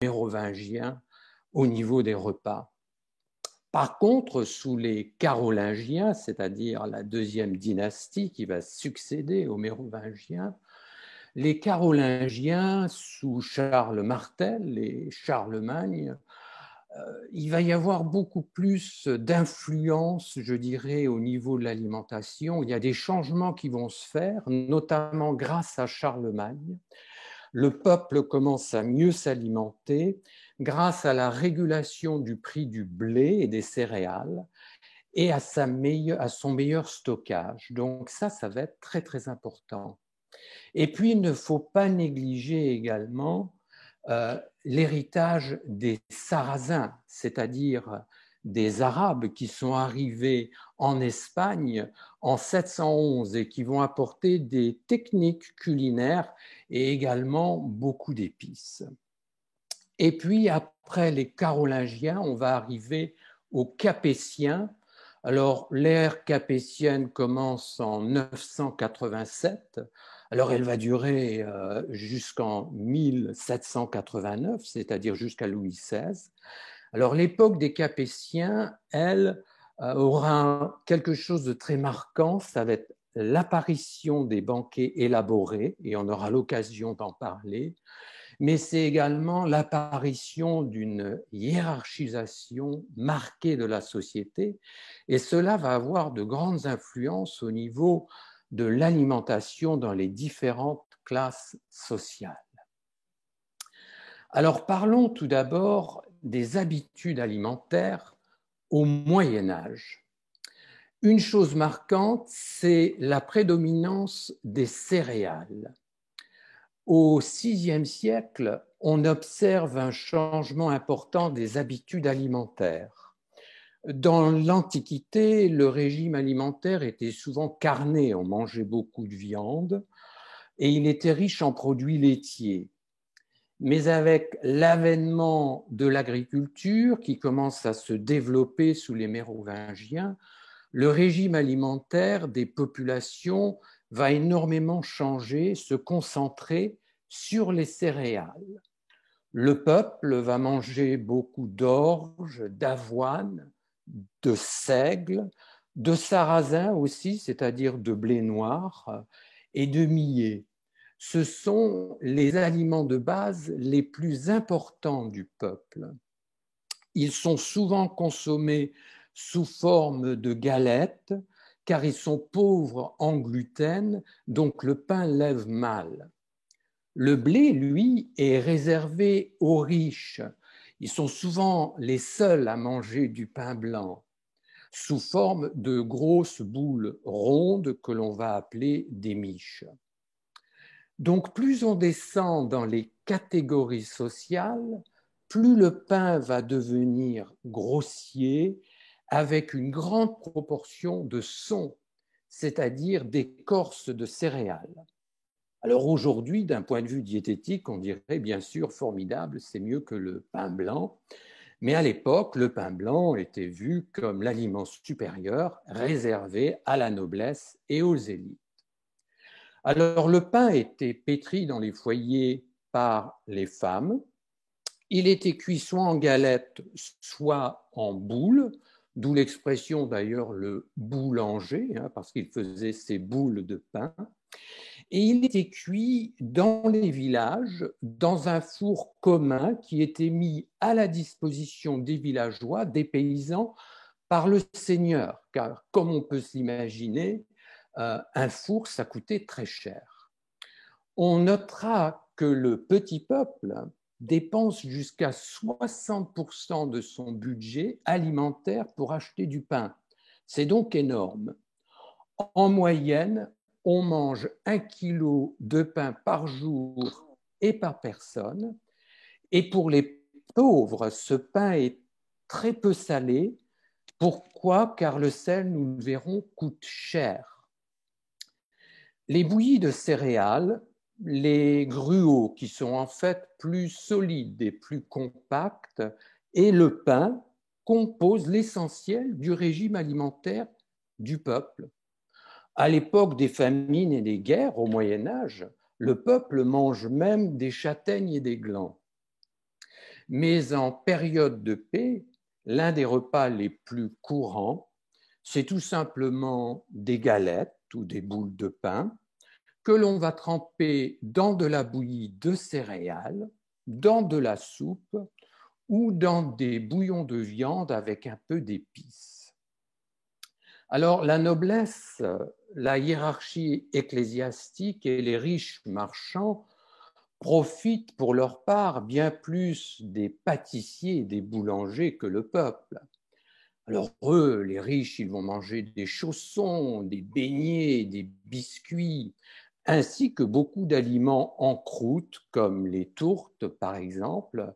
mérovingiens au niveau des repas. Par contre, sous les Carolingiens, c'est-à-dire la deuxième dynastie qui va succéder aux Mérovingiens, les Carolingiens, sous Charles Martel et Charlemagne, il va y avoir beaucoup plus d'influence, je dirais, au niveau de l'alimentation. Il y a des changements qui vont se faire, notamment grâce à Charlemagne. Le peuple commence à mieux s'alimenter grâce à la régulation du prix du blé et des céréales et à son meilleur stockage. Donc ça va être très, très important. Et puis, il ne faut pas négliger également l'héritage des Sarrasins, c'est-à-dire des Arabes qui sont arrivés en Espagne en 711 et qui vont apporter des techniques culinaires et également beaucoup d'épices. Et puis, après les Carolingiens, on va arriver aux Capétiens. Alors, l'ère capétienne commence en 987. Alors, elle va durer jusqu'en 1789, c'est-à-dire jusqu'à Louis XVI. Alors, l'époque des Capétiens, elle, aura quelque chose de très marquant. Ça va être l'apparition des banquets élaborés, et on aura l'occasion d'en parler, mais c'est également l'apparition d'une hiérarchisation marquée de la société, et cela va avoir de grandes influences au niveau de l'alimentation dans les différentes classes sociales. Alors parlons tout d'abord des habitudes alimentaires au Moyen Âge. Une chose marquante, c'est la prédominance des céréales. Au VIe siècle, on observe un changement important des habitudes alimentaires. Dans l'Antiquité, le régime alimentaire était souvent carné, on mangeait beaucoup de viande et il était riche en produits laitiers. Mais avec l'avènement de l'agriculture qui commence à se développer sous les Mérovingiens, le régime alimentaire des populations va énormément changer, se concentrer sur les céréales. Le peuple va manger beaucoup d'orge, d'avoine, de seigle, de sarrasin aussi, c'est-à-dire de blé noir, et de millet. Ce sont les aliments de base les plus importants du peuple. Ils sont souvent consommés sous forme de galettes, car ils sont pauvres en gluten, donc le pain lève mal. Le blé, lui, est réservé aux riches. Ils sont souvent les seuls à manger du pain blanc, sous forme de grosses boules rondes que l'on va appeler des miches. Donc, plus on descend dans les catégories sociales, plus le pain va devenir grossier avec une grande proportion de son, c'est-à-dire d'écorce de céréales. Alors aujourd'hui, d'un point de vue diététique, on dirait bien sûr formidable, c'est mieux que le pain blanc, mais à l'époque, le pain blanc était vu comme l'aliment supérieur réservé à la noblesse et aux élites. Alors le pain était pétri dans les foyers par les femmes. Il était cuit soit en galette, soit en boule, d'où l'expression d'ailleurs le boulanger, parce qu'il faisait ses boules de pain. Et il était cuit dans les villages, dans un four commun qui était mis à la disposition des villageois, des paysans, par le seigneur. Car comme on peut s'imaginer, un four, ça coûtait très cher. On notera que le petit peuple dépense jusqu'à 60% de son budget alimentaire pour acheter du pain. C'est donc énorme. En moyenne, on mange 1 kilo de pain par jour et par personne. Et pour les pauvres, ce pain est très peu salé. Pourquoi? Car le sel, nous le verrons, coûte cher. Les bouillies de céréales, les gruaux qui sont en fait plus solides et plus compacts, et le pain composent l'essentiel du régime alimentaire du peuple. À l'époque des famines et des guerres, au Moyen Âge, le peuple mange même des châtaignes et des glands. Mais en période de paix, l'un des repas les plus courants, c'est tout simplement des galettes ou des boules de pain que l'on va tremper dans de la bouillie de céréales, dans de la soupe ou dans des bouillons de viande avec un peu d'épices. Alors la noblesse, la hiérarchie ecclésiastique et les riches marchands profitent pour leur part bien plus des pâtissiers et des boulangers que le peuple. Alors eux, les riches, ils vont manger des chaussons, des beignets, des biscuits, ainsi que beaucoup d'aliments en croûte, comme les tourtes par exemple,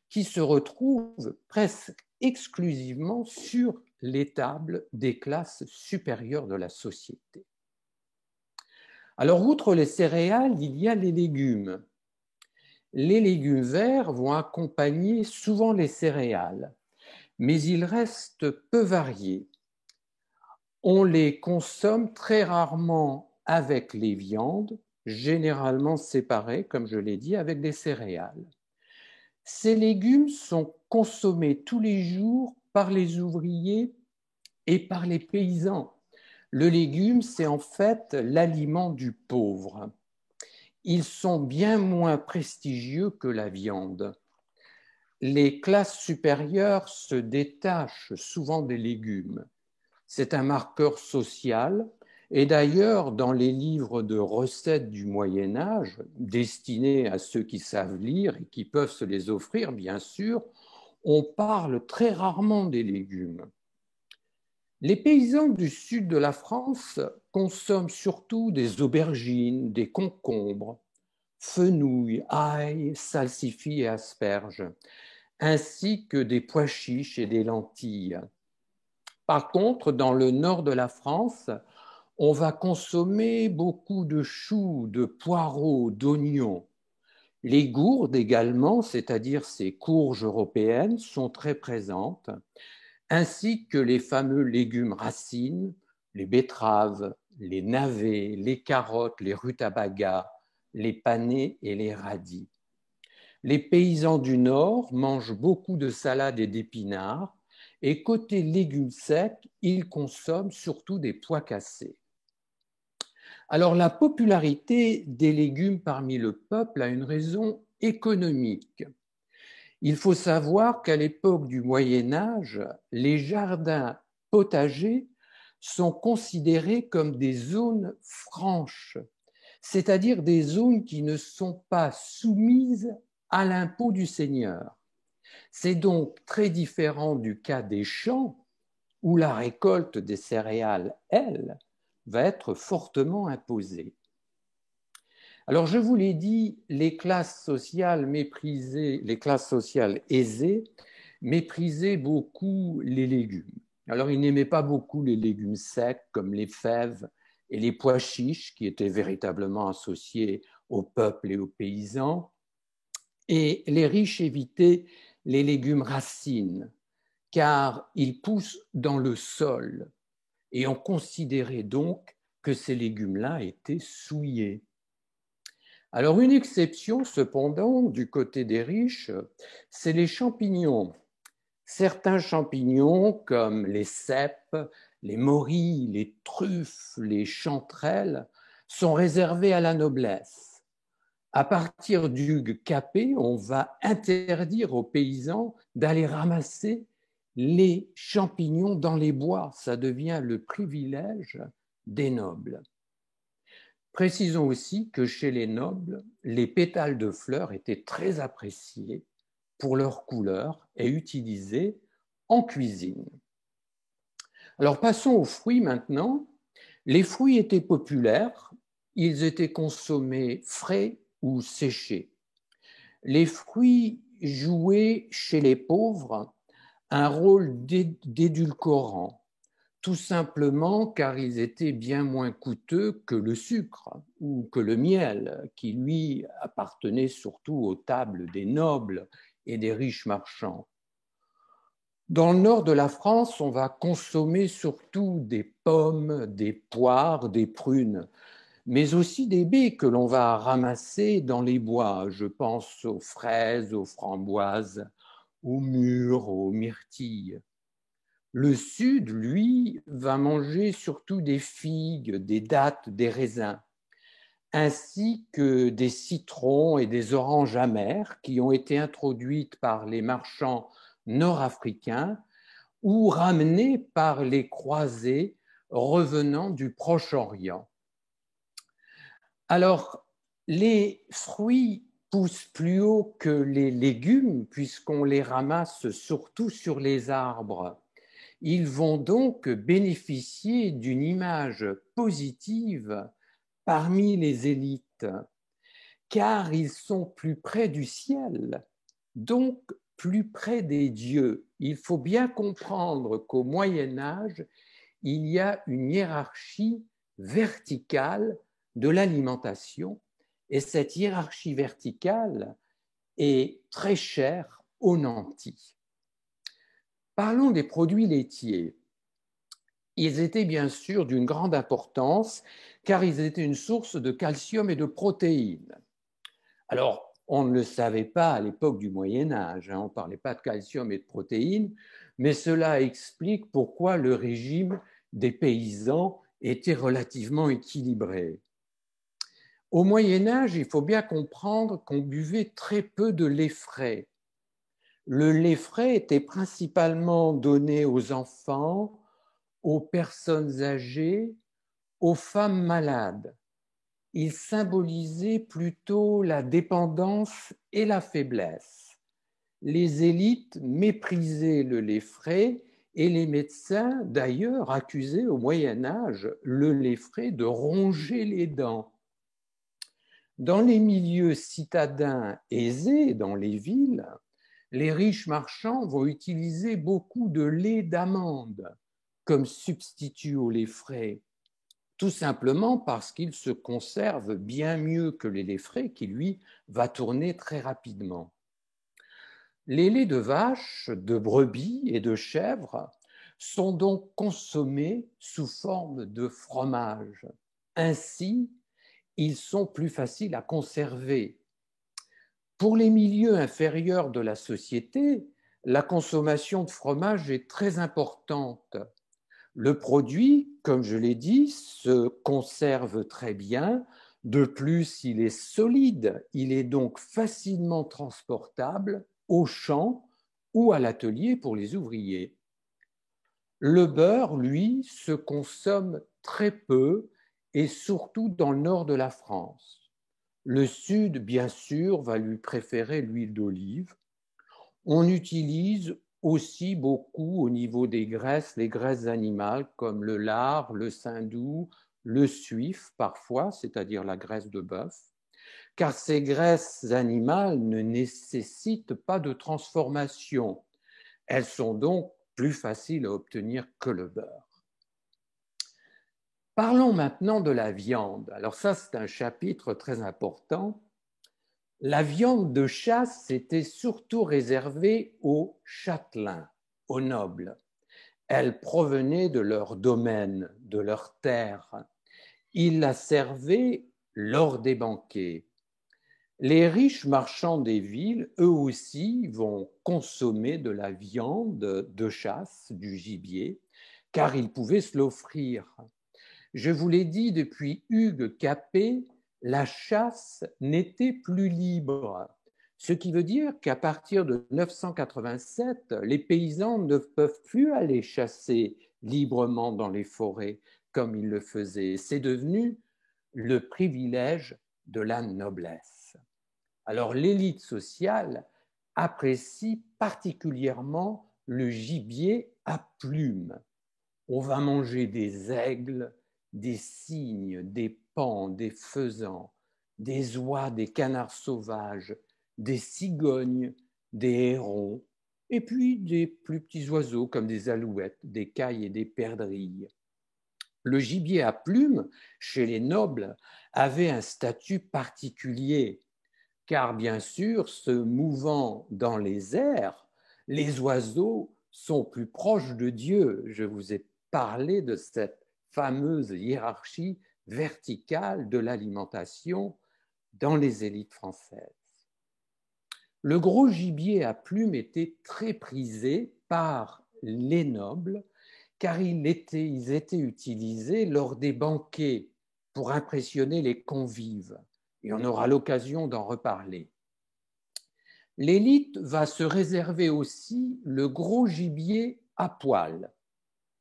qui se retrouvent presque exclusivement sur les tables des classes supérieures de la société. Alors, outre les céréales, il y a les légumes. Les légumes verts vont accompagner souvent les céréales, mais ils restent peu variés. On les consomme très rarement avec les viandes, généralement séparées, comme je l'ai dit, avec des céréales. Ces légumes sont consommés tous les jours par les ouvriers et par les paysans. Le légume, c'est en fait l'aliment du pauvre. Ils sont bien moins prestigieux que la viande. Les classes supérieures se détachent souvent des légumes. C'est un marqueur social. Et d'ailleurs, dans les livres de recettes du Moyen Âge, destinés à ceux qui savent lire et qui peuvent se les offrir, bien sûr, on parle très rarement des légumes. Les paysans du sud de la France consomment surtout des aubergines, des concombres, fenouil, ail, salsifis et asperges, ainsi que des pois chiches et des lentilles. Par contre, dans le nord de la France, on va consommer beaucoup de choux, de poireaux, d'oignons. Les gourdes également, c'est-à-dire ces courges européennes, sont très présentes, ainsi que les fameux légumes racines, les betteraves, les navets, les carottes, les rutabagas, les panais et les radis. Les paysans du Nord mangent beaucoup de salades et d'épinards, et côté légumes secs, ils consomment surtout des pois cassés. Alors la popularité des légumes parmi le peuple a une raison économique. Il faut savoir qu'à l'époque du Moyen Âge, les jardins potagers sont considérés comme des zones franches, c'est-à-dire des zones qui ne sont pas soumises à l'impôt du seigneur. C'est donc très différent du cas des champs où la récolte des céréales, elle, va être fortement imposée. Alors, je vous l'ai dit, les classes sociales méprisées, les classes sociales aisées méprisaient beaucoup les légumes. Alors, ils n'aimaient pas beaucoup les légumes secs comme les fèves et les pois chiches qui étaient véritablement associés au peuple et aux paysans. Et les riches évitaient les légumes racines car ils poussent dans le sol et on considérait donc que ces légumes-là étaient souillés. Alors une exception cependant du côté des riches, c'est les champignons. Certains champignons comme les cèpes, les morilles, les truffes, les chanterelles sont réservés à la noblesse. À partir d'Hugues Capet, on va interdire aux paysans d'aller ramasser les champignons dans les bois. Ça devient le privilège des nobles. Précisons aussi que chez les nobles, les pétales de fleurs étaient très appréciés pour leur couleur et utilisés en cuisine. Alors passons aux fruits maintenant. Les fruits étaient populaires, ils étaient consommés frais ou séchés. Les fruits jouaient chez les pauvres un rôle d'édulcorant, tout simplement car ils étaient bien moins coûteux que le sucre ou que le miel, qui lui appartenait surtout aux tables des nobles et des riches marchands. Dans le nord de la France, on va consommer surtout des pommes, des poires, des prunes, mais aussi des baies que l'on va ramasser dans les bois. Je pense aux fraises, aux framboises, aux mûres, aux myrtilles. Le Sud, lui, va manger surtout des figues, des dattes, des raisins, ainsi que des citrons et des oranges amères qui ont été introduites par les marchands nord-africains ou ramenées par les croisés revenant du Proche-Orient. Alors, les fruits poussent plus haut que les légumes puisqu'on les ramasse surtout sur les arbres. Ils vont donc bénéficier d'une image positive parmi les élites, car ils sont plus près du ciel, donc plus près des dieux. Il faut bien comprendre qu'au Moyen Âge, il y a une hiérarchie verticale de l'alimentation, et cette hiérarchie verticale est très chère aux nantis. Parlons des produits laitiers. Ils étaient bien sûr d'une grande importance car ils étaient une source de calcium et de protéines. Alors, on ne le savait pas à l'époque du Moyen Âge, on ne parlait pas de calcium et de protéines, mais cela explique pourquoi le régime des paysans était relativement équilibré. Au Moyen Âge, il faut bien comprendre qu'on buvait très peu de lait frais. Le lait frais était principalement donné aux enfants, aux personnes âgées, aux femmes malades. Il symbolisait plutôt la dépendance et la faiblesse. Les élites méprisaient le lait frais et les médecins, d'ailleurs, accusaient au Moyen Âge le lait frais de ronger les dents. Dans les milieux citadins aisés, dans les villes, les riches marchands vont utiliser beaucoup de lait d'amande comme substitut au lait frais, tout simplement parce qu'il se conserve bien mieux que le lait frais qui, lui, va tourner très rapidement. Les laits de vache, de brebis et de chèvre sont donc consommés sous forme de fromage. Ainsi, ils sont plus faciles à conserver. Pour les milieux inférieurs de la société, la consommation de fromage est très importante. Le produit, comme je l'ai dit, se conserve très bien. De plus, il est solide. Il est donc facilement transportable au champ ou à l'atelier pour les ouvriers. Le beurre, lui, se consomme très peu et surtout dans le nord de la France. Le sud, bien sûr, va lui préférer l'huile d'olive. On utilise aussi beaucoup au niveau des graisses, les graisses animales comme le lard, le saindoux, le suif parfois, c'est-à-dire la graisse de bœuf, car ces graisses animales ne nécessitent pas de transformation. Elles sont donc plus faciles à obtenir que le beurre. Parlons maintenant de la viande. Alors ça, c'est un chapitre très important. La viande de chasse était surtout réservée aux châtelains, aux nobles. Elle provenait de leur domaine, de leur terre. Ils la servaient lors des banquets. Les riches marchands des villes, eux aussi, vont consommer de la viande de chasse, du gibier, car ils pouvaient se l'offrir. Je vous l'ai dit depuis Hugues Capet, la chasse n'était plus libre. Ce qui veut dire qu'à partir de 987, les paysans ne peuvent plus aller chasser librement dans les forêts comme ils le faisaient. C'est devenu le privilège de la noblesse. Alors l'élite sociale apprécie particulièrement le gibier à plumes. On va manger des aigles, des cygnes, des paons, des faisans, des oies, des canards sauvages, des cigognes, des hérons, et puis des plus petits oiseaux comme des alouettes, des cailles et des perdrix. Le gibier à plumes, chez les nobles, avait un statut particulier, car bien sûr, se mouvant dans les airs, les oiseaux sont plus proches de Dieu. Je vous ai parlé de cette fameuse hiérarchie verticale de l'alimentation dans les élites françaises. Le gros gibier à plumes était très prisé par les nobles car ils étaient utilisés lors des banquets pour impressionner les convives. Et on aura l'occasion d'en reparler. L'élite va se réserver aussi le gros gibier à poil.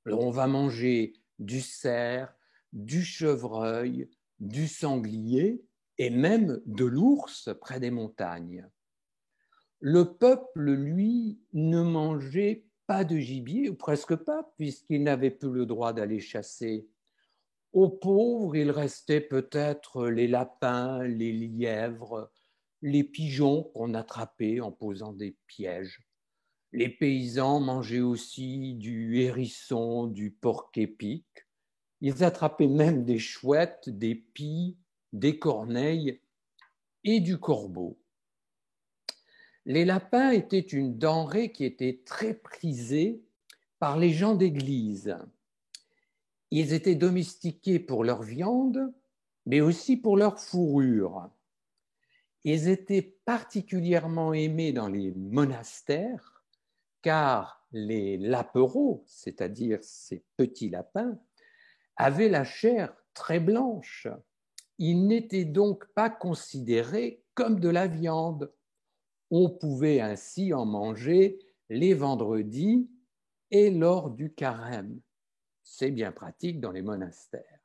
Alors on va manger du cerf, du chevreuil, du sanglier et même de l'ours près des montagnes. Le peuple, lui, ne mangeait pas de gibier, ou presque pas, puisqu'il n'avait plus le droit d'aller chasser. Aux pauvres, il restait peut-être les lapins, les lièvres, les pigeons qu'on attrapait en posant des pièges. Les paysans mangeaient aussi du hérisson, du porc-épic. Ils attrapaient même des chouettes, des pies, des corneilles et du corbeau. Les lapins étaient une denrée qui était très prisée par les gens d'église. Ils étaient domestiqués pour leur viande, mais aussi pour leur fourrure. Ils étaient particulièrement aimés dans les monastères, car les lapereaux, c'est-à-dire ces petits lapins, avaient la chair très blanche. Ils n'étaient donc pas considérés comme de la viande. On pouvait ainsi en manger les vendredis et lors du carême. C'est bien pratique dans les monastères.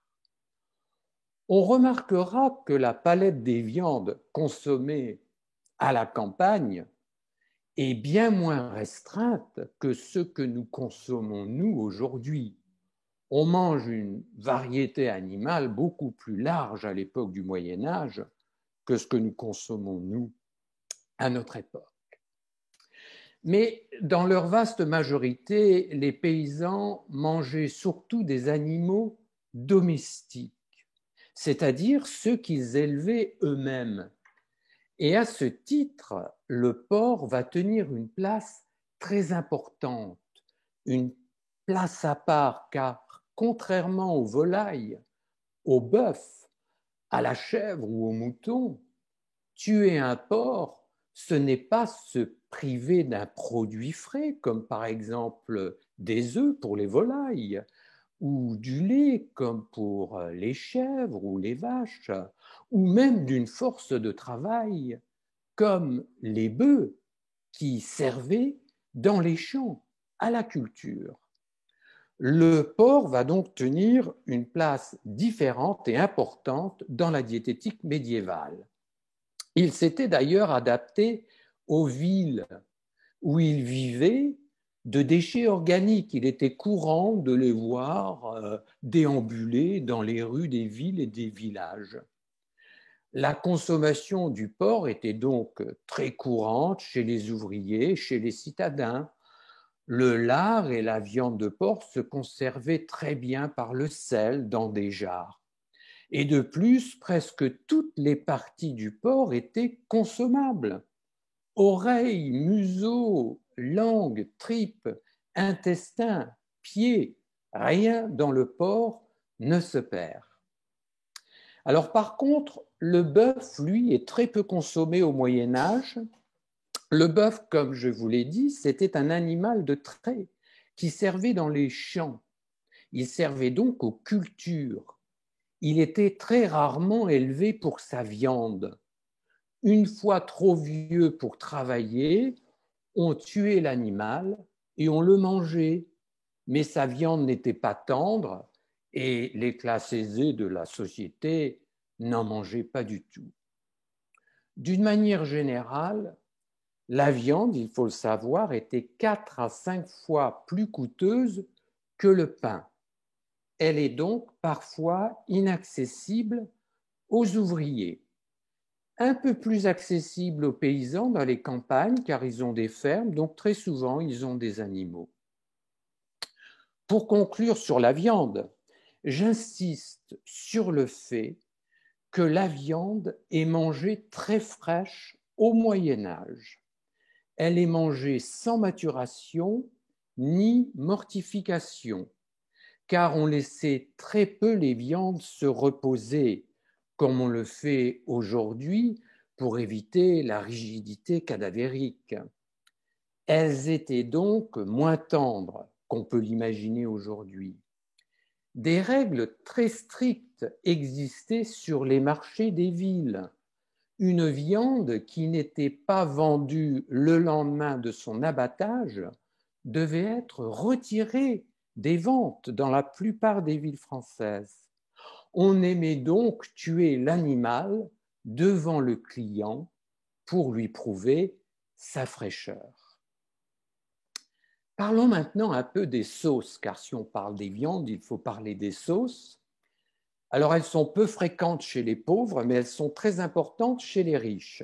On remarquera que la palette des viandes consommées à la campagne est bien moins restreinte que ce que nous consommons nous aujourd'hui. On mange une variété animale beaucoup plus large à l'époque du Moyen Âge que ce que nous consommons nous à notre époque. Mais dans leur vaste majorité, les paysans mangeaient surtout des animaux domestiques, c'est-à-dire ceux qu'ils élevaient eux-mêmes. Et à ce titre, le porc va tenir une place très importante, une place à part, car contrairement aux volailles, au bœuf, à la chèvre ou au mouton, tuer un porc, ce n'est pas se priver d'un produit frais, comme par exemple des œufs pour les volailles, ou du lait comme pour les chèvres ou les vaches, ou même d'une force de travail comme les bœufs qui servaient dans les champs à la culture. Le porc va donc tenir une place différente et importante dans la diététique médiévale. Il s'était d'ailleurs adapté aux villes où il vivait de déchets organiques. Il était courant de les voir déambuler dans les rues des villes et des villages. La consommation du porc était donc très courante chez les ouvriers, chez les citadins. Le lard et la viande de porc se conservaient très bien par le sel dans des jarres. Et de plus, presque toutes les parties du porc étaient consommables. Oreilles, museau, langue, tripes, intestins, pieds, rien dans le porc ne se perd. Alors par contre, le bœuf, lui, est très peu consommé au Moyen Âge. Le bœuf, comme je vous l'ai dit, c'était un animal de trait qui servait dans les champs. Il servait donc aux cultures. Il était très rarement élevé pour sa viande. Une fois trop vieux pour travailler, on tuait l'animal et on le mangeait. Mais sa viande n'était pas tendre et les classes aisées de la société n'en mangeaient pas du tout. D'une manière générale, la viande, il faut le savoir, était 4 à 5 fois plus coûteuse que le pain. Elle est donc parfois inaccessible aux ouvriers, un peu plus accessible aux paysans dans les campagnes car ils ont des fermes, donc très souvent ils ont des animaux. Pour conclure sur la viande, j'insiste sur le fait que la viande est mangée très fraîche au Moyen Âge. Elle est mangée sans maturation ni mortification. car on laissait très peu les viandes se reposer, comme on le fait aujourd'hui pour éviter la rigidité cadavérique. Elles étaient donc moins tendres qu'on peut l'imaginer aujourd'hui. Des règles très strictes existaient sur les marchés des villes. Une viande qui n'était pas vendue le lendemain de son abattage devait être retirée des ventes dans la plupart des villes françaises. On aimait donc tuer l'animal devant le client pour lui prouver sa fraîcheur. Parlons maintenant un peu des sauces, car si on parle des viandes, il faut parler des sauces. Alors, elles sont peu fréquentes chez les pauvres, mais elles sont très importantes chez les riches.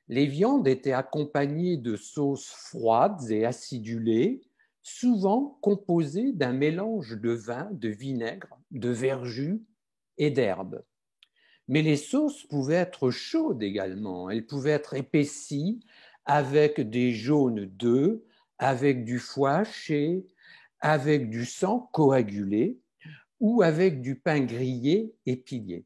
Les viandes étaient accompagnées de sauces froides et acidulées, souvent composées d'un mélange de vin, de vinaigre, de verjus et d'herbes. Mais les sauces pouvaient être chaudes également. Elles pouvaient être épaissies avec des jaunes d'œufs, avec du foie haché, avec du sang coagulé ou avec du pain grillé et pilier.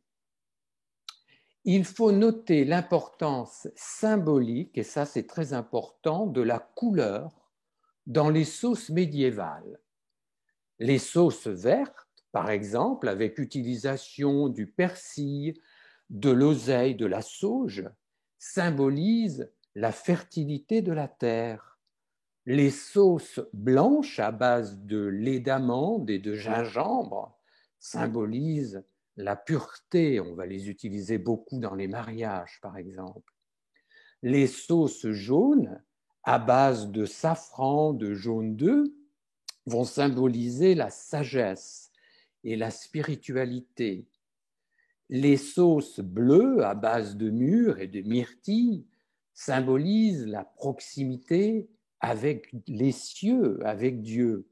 Il faut noter l'importance symbolique, et ça c'est très important, de la couleur dans les sauces médiévales. Les sauces vertes, par exemple, avec utilisation du persil, de l'oseille, de la sauge, symbolisent la fertilité de la terre. Les sauces blanches à base de lait d'amande et de gingembre symbolisent la pureté. On va les utiliser beaucoup dans les mariages, par exemple. Les sauces jaunes à base de safran, de jaune d'œuf, vont symboliser la sagesse et la spiritualité. Les sauces bleues à base de mûres et de myrtilles symbolisent la proximité avec les cieux, avec Dieu.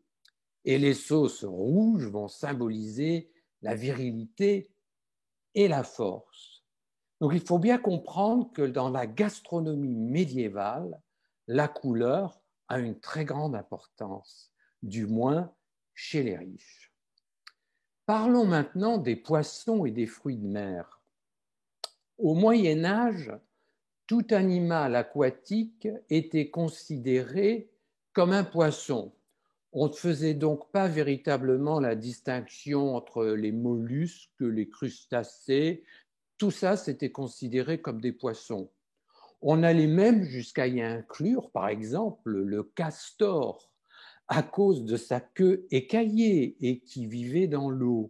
Et les sauces rouges vont symboliser la virilité et la force. Donc il faut bien comprendre que dans la gastronomie médiévale, la couleur a une très grande importance, du moins chez les riches. Parlons maintenant des poissons et des fruits de mer. Au Moyen Âge, tout animal aquatique était considéré comme un poisson. On ne faisait donc pas véritablement la distinction entre les mollusques, les crustacés. Tout ça, c'était considéré comme des poissons. On allait même jusqu'à y inclure, par exemple, le castor, à cause de sa queue écaillée et qui vivait dans l'eau,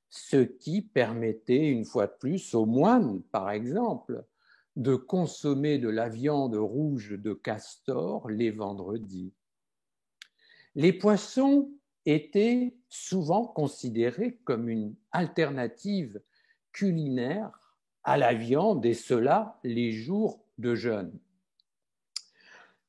ce qui permettait, une fois de plus, aux moines, par exemple, de consommer de la viande rouge de castor les vendredis. Les poissons étaient souvent considérés comme une alternative culinaire à la viande, et cela les jours de jeûne.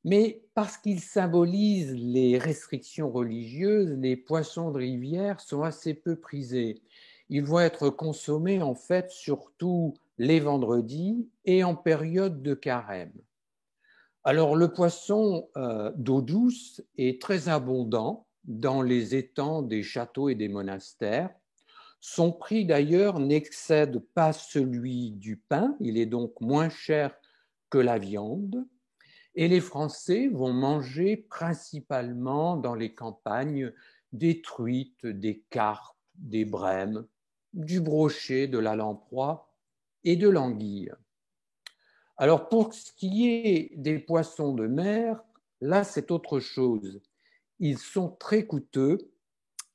Mais parce qu'ils symbolisent les restrictions religieuses, les poissons de rivière sont assez peu prisés. Ils vont être consommés en fait surtout les vendredis et en période de carême. Alors le poisson d'eau douce est très abondant dans les étangs des châteaux et des monastères. Son prix d'ailleurs n'excède pas celui du pain, il est donc moins cher que la viande. Et les Français vont manger principalement dans les campagnes des truites, des carpes, des brèmes, du brochet, de la lamproie et de l'anguille. Alors pour ce qui est des poissons de mer, là c'est autre chose. Ils sont très coûteux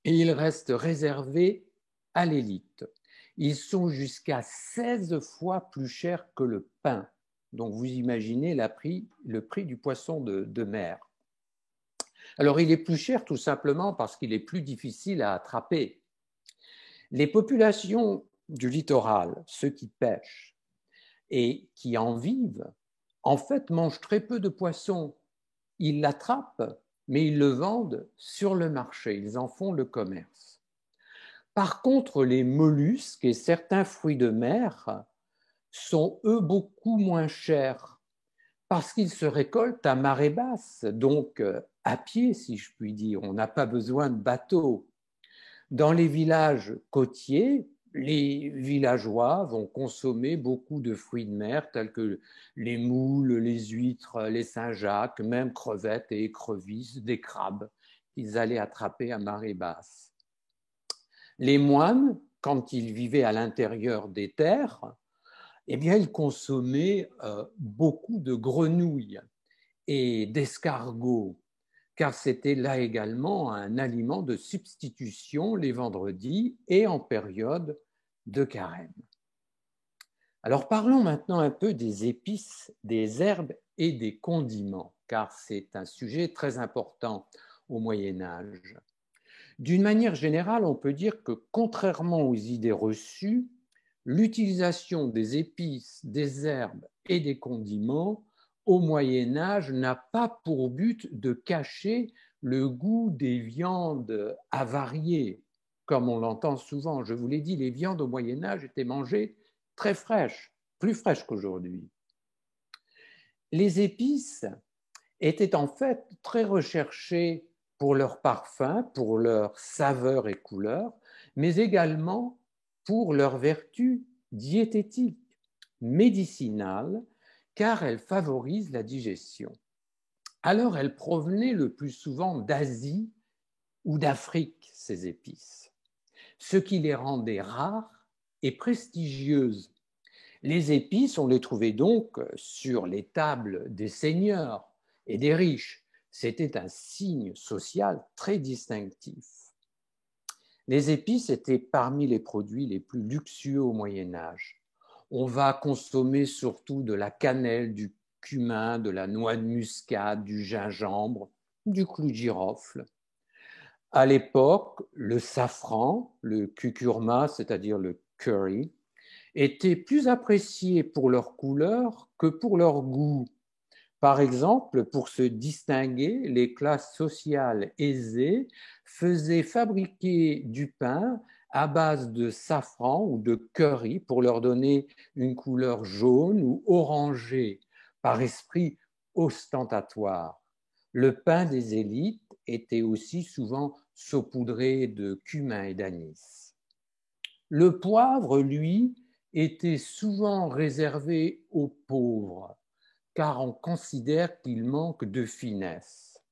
et ils restent réservés à l'élite. Ils sont jusqu'à 16 fois plus chers que le pain. Donc vous imaginez le prix du poisson de mer. Alors il est plus cher tout simplement parce qu'il est plus difficile à attraper. Les populations du littoral, ceux qui pêchent et qui en vivent, en fait mangent très peu de poissons. Ils l'attrapent, mais ils le vendent sur le marché, ils en font le commerce. Par contre, les mollusques et certains fruits de mer sont, eux, beaucoup moins chers parce qu'ils se récoltent à marée basse, donc à pied, si je puis dire. On n'a pas besoin de bateau. Dans les villages côtiers, les villageois vont consommer beaucoup de fruits de mer tels que les moules, les huîtres, les Saint-Jacques, même crevettes et écrevisses, des crabes qu'ils allaient attraper à marée basse. Les moines, quand ils vivaient à l'intérieur des terres, eh bien, ils consommaient beaucoup de grenouilles et d'escargots, car c'était là également un aliment de substitution les vendredis et en période de carême. Alors parlons maintenant un peu des épices, des herbes et des condiments, car c'est un sujet très important au Moyen Âge. D'une manière générale, on peut dire que contrairement aux idées reçues, l'utilisation des épices, des herbes et des condiments au Moyen Âge n'a pas pour but de cacher le goût des viandes avariées, comme on l'entend souvent. Je vous l'ai dit, les viandes au Moyen Âge étaient mangées très fraîches, plus fraîches qu'aujourd'hui. Les épices étaient en fait très recherchées pour leur parfum, pour leur saveur et couleur, mais également pour leurs vertus diététiques, médicinales, car elles favorisent la digestion. Alors elles provenaient le plus souvent d'Asie ou d'Afrique, ces épices, ce qui les rendait rares et prestigieuses. Les épices, on les trouvait donc sur les tables des seigneurs et des riches. C'était un signe social très distinctif. Les épices étaient parmi les produits les plus luxueux au Moyen Âge. On va consommer surtout de la cannelle, du cumin, de la noix de muscade, du gingembre, du clou de girofle. À l'époque, le safran, le curcuma, c'est-à-dire le curry, étaient plus appréciés pour leur couleur que pour leur goût. Par exemple, pour se distinguer, les classes sociales aisées faisaient fabriquer du pain à base de safran ou de curry pour leur donner une couleur jaune ou orangée, par esprit ostentatoire. Le pain des élites était aussi souvent saupoudré de cumin et d'anis. Le poivre, lui, était souvent réservé aux pauvres, car on considère qu'il manque de finesse.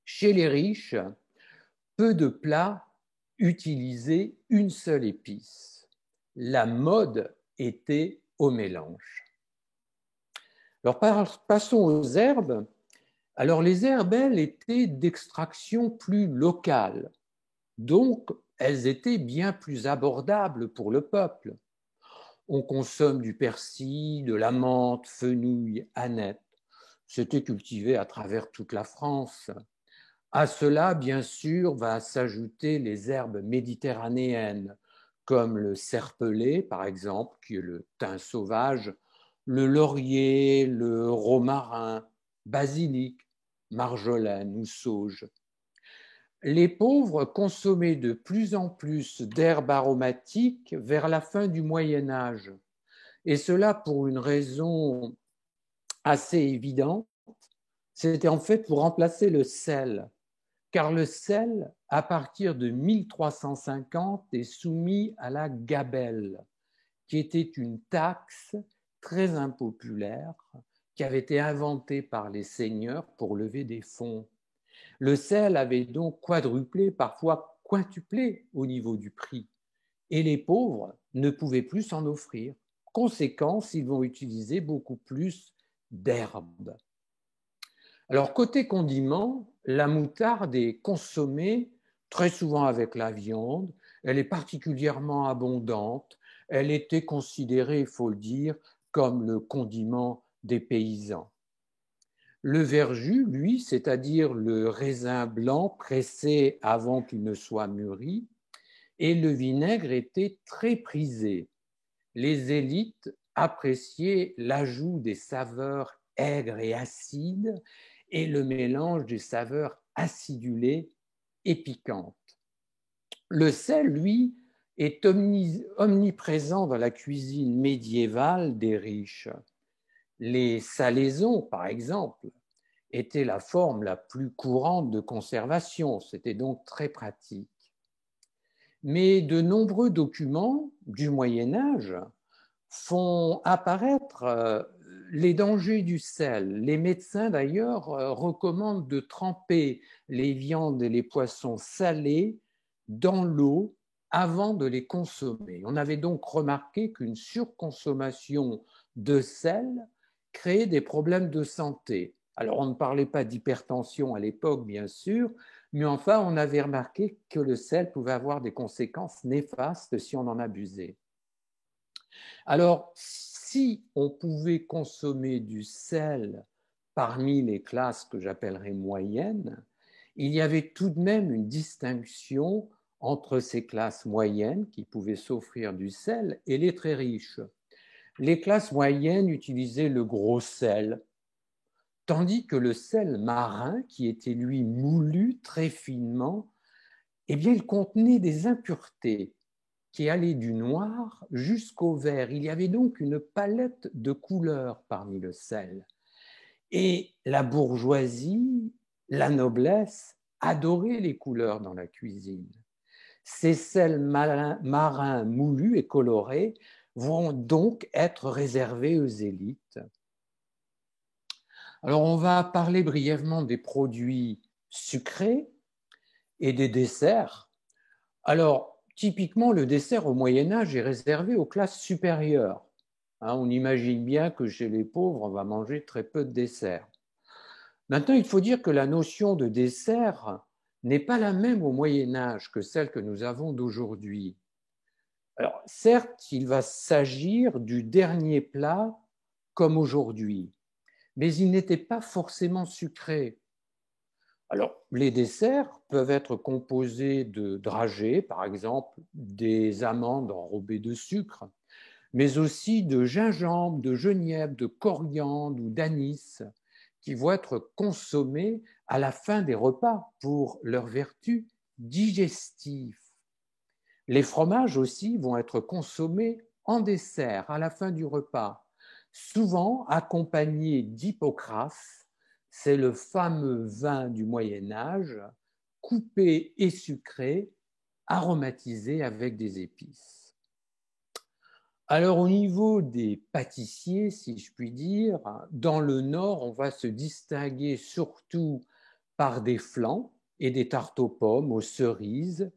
Chez les riches, peu de plats utilisaient une seule épice. La mode était au mélange. Alors passons aux herbes. Alors les herbes, elles, étaient d'extraction plus locale, donc elles étaient bien plus abordables pour le peuple. On consomme du persil, de la menthe, fenouil, aneth. C'était cultivé à travers toute la France. À cela, bien sûr, va s'ajouter les herbes méditerranéennes, comme le serpelet, par exemple, qui est le thym sauvage, le laurier, le romarin, basilic, marjolaine ou sauge. Les pauvres consommaient de plus en plus d'herbes aromatiques vers la fin du Moyen Âge, et cela pour une raison assez évidente, c'était en fait pour remplacer le sel, car le sel, à partir de 1350, est soumis à la gabelle, qui était une taxe très impopulaire qui avait été inventée par les seigneurs pour lever des fonds. Le sel avait donc quadruplé, parfois quintuplé au niveau du prix, et les pauvres ne pouvaient plus s'en offrir. Conséquence, ils vont utiliser beaucoup plus d'herbes. Alors, côté condiments, la moutarde est consommée très souvent avec la viande. Elle est particulièrement abondante. Elle était considérée, il faut le dire, comme le condiment des paysans. Le verjus, lui, c'est-à-dire le raisin blanc pressé avant qu'il ne soit mûri, et le vinaigre étaient très prisés. Les élites appréciaient l'ajout des saveurs aigres et acides et le mélange des saveurs acidulées et piquantes. Le sel, lui, est omniprésent dans la cuisine médiévale des riches. Les salaisons, par exemple, étaient la forme la plus courante de conservation. C'était donc très pratique. Mais de nombreux documents du Moyen Âge font apparaître les dangers du sel. Les médecins, d'ailleurs, recommandent de tremper les viandes et les poissons salés dans l'eau avant de les consommer. On avait donc remarqué qu'une surconsommation de sel créait des problèmes de santé. Alors, on ne parlait pas d'hypertension à l'époque, bien sûr, mais enfin, on avait remarqué que le sel pouvait avoir des conséquences néfastes si on en abusait. Alors, si on pouvait consommer du sel parmi les classes que j'appellerais moyennes, il y avait tout de même une distinction entre ces classes moyennes qui pouvaient s'offrir du sel et les très riches. Les classes moyennes utilisaient le gros sel, tandis que le sel marin, qui était lui moulu très finement, eh bien, il contenait des impuretés qui allaient du noir jusqu'au vert. Il y avait donc une palette de couleurs parmi le sel. Et la bourgeoisie, la noblesse, adoraient les couleurs dans la cuisine. Ces sels marins moulus et colorés vont donc être réservés aux élites. Alors, on va parler brièvement des produits sucrés et des desserts. Alors, typiquement, le dessert au Moyen-Âge est réservé aux classes supérieures. On imagine bien que chez les pauvres, on va manger très peu de dessert. Maintenant, il faut dire que la notion de dessert n'est pas la même au Moyen-Âge que celle que nous avons d'aujourd'hui. Alors, certes, il va s'agir du dernier plat comme aujourd'hui, mais il n'était pas forcément sucré. Alors, les desserts peuvent être composés de dragées, par exemple des amandes enrobées de sucre, mais aussi de gingembre, de genièvre, de coriandre ou d'anis, qui vont être consommés à la fin des repas pour leur vertu digestive. Les fromages aussi vont être consommés en dessert à la fin du repas, souvent accompagnés d'hypocras, c'est le fameux vin du Moyen Âge, coupé et sucré, aromatisé avec des épices. Alors au niveau des pâtissiers, si je puis dire, dans le Nord, on va se distinguer surtout par des flans et des tartes aux pommes, aux cerises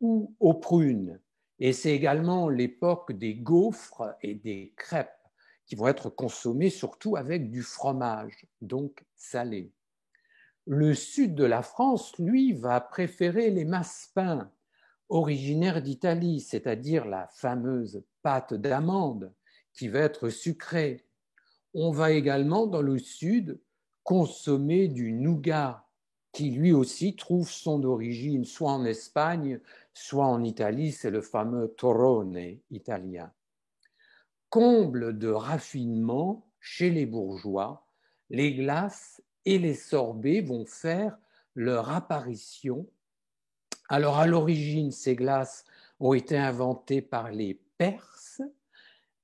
ou aux prunes. Et c'est également l'époque des gaufres et des crêpes qui vont être consommées surtout avec du fromage, donc salé. Le sud de la France, lui, va préférer les massepains originaires d'Italie, c'est-à-dire la fameuse pâte d'amande qui va être sucrée. On va également, dans le sud, consommer du nougat qui lui aussi trouve son origine soit en Espagne, soit en Italie, c'est le fameux torrone italien. Comble de raffinement chez les bourgeois, les glaces et les sorbets vont faire leur apparition. Alors à l'origine, ces glaces ont été inventées par les Perses.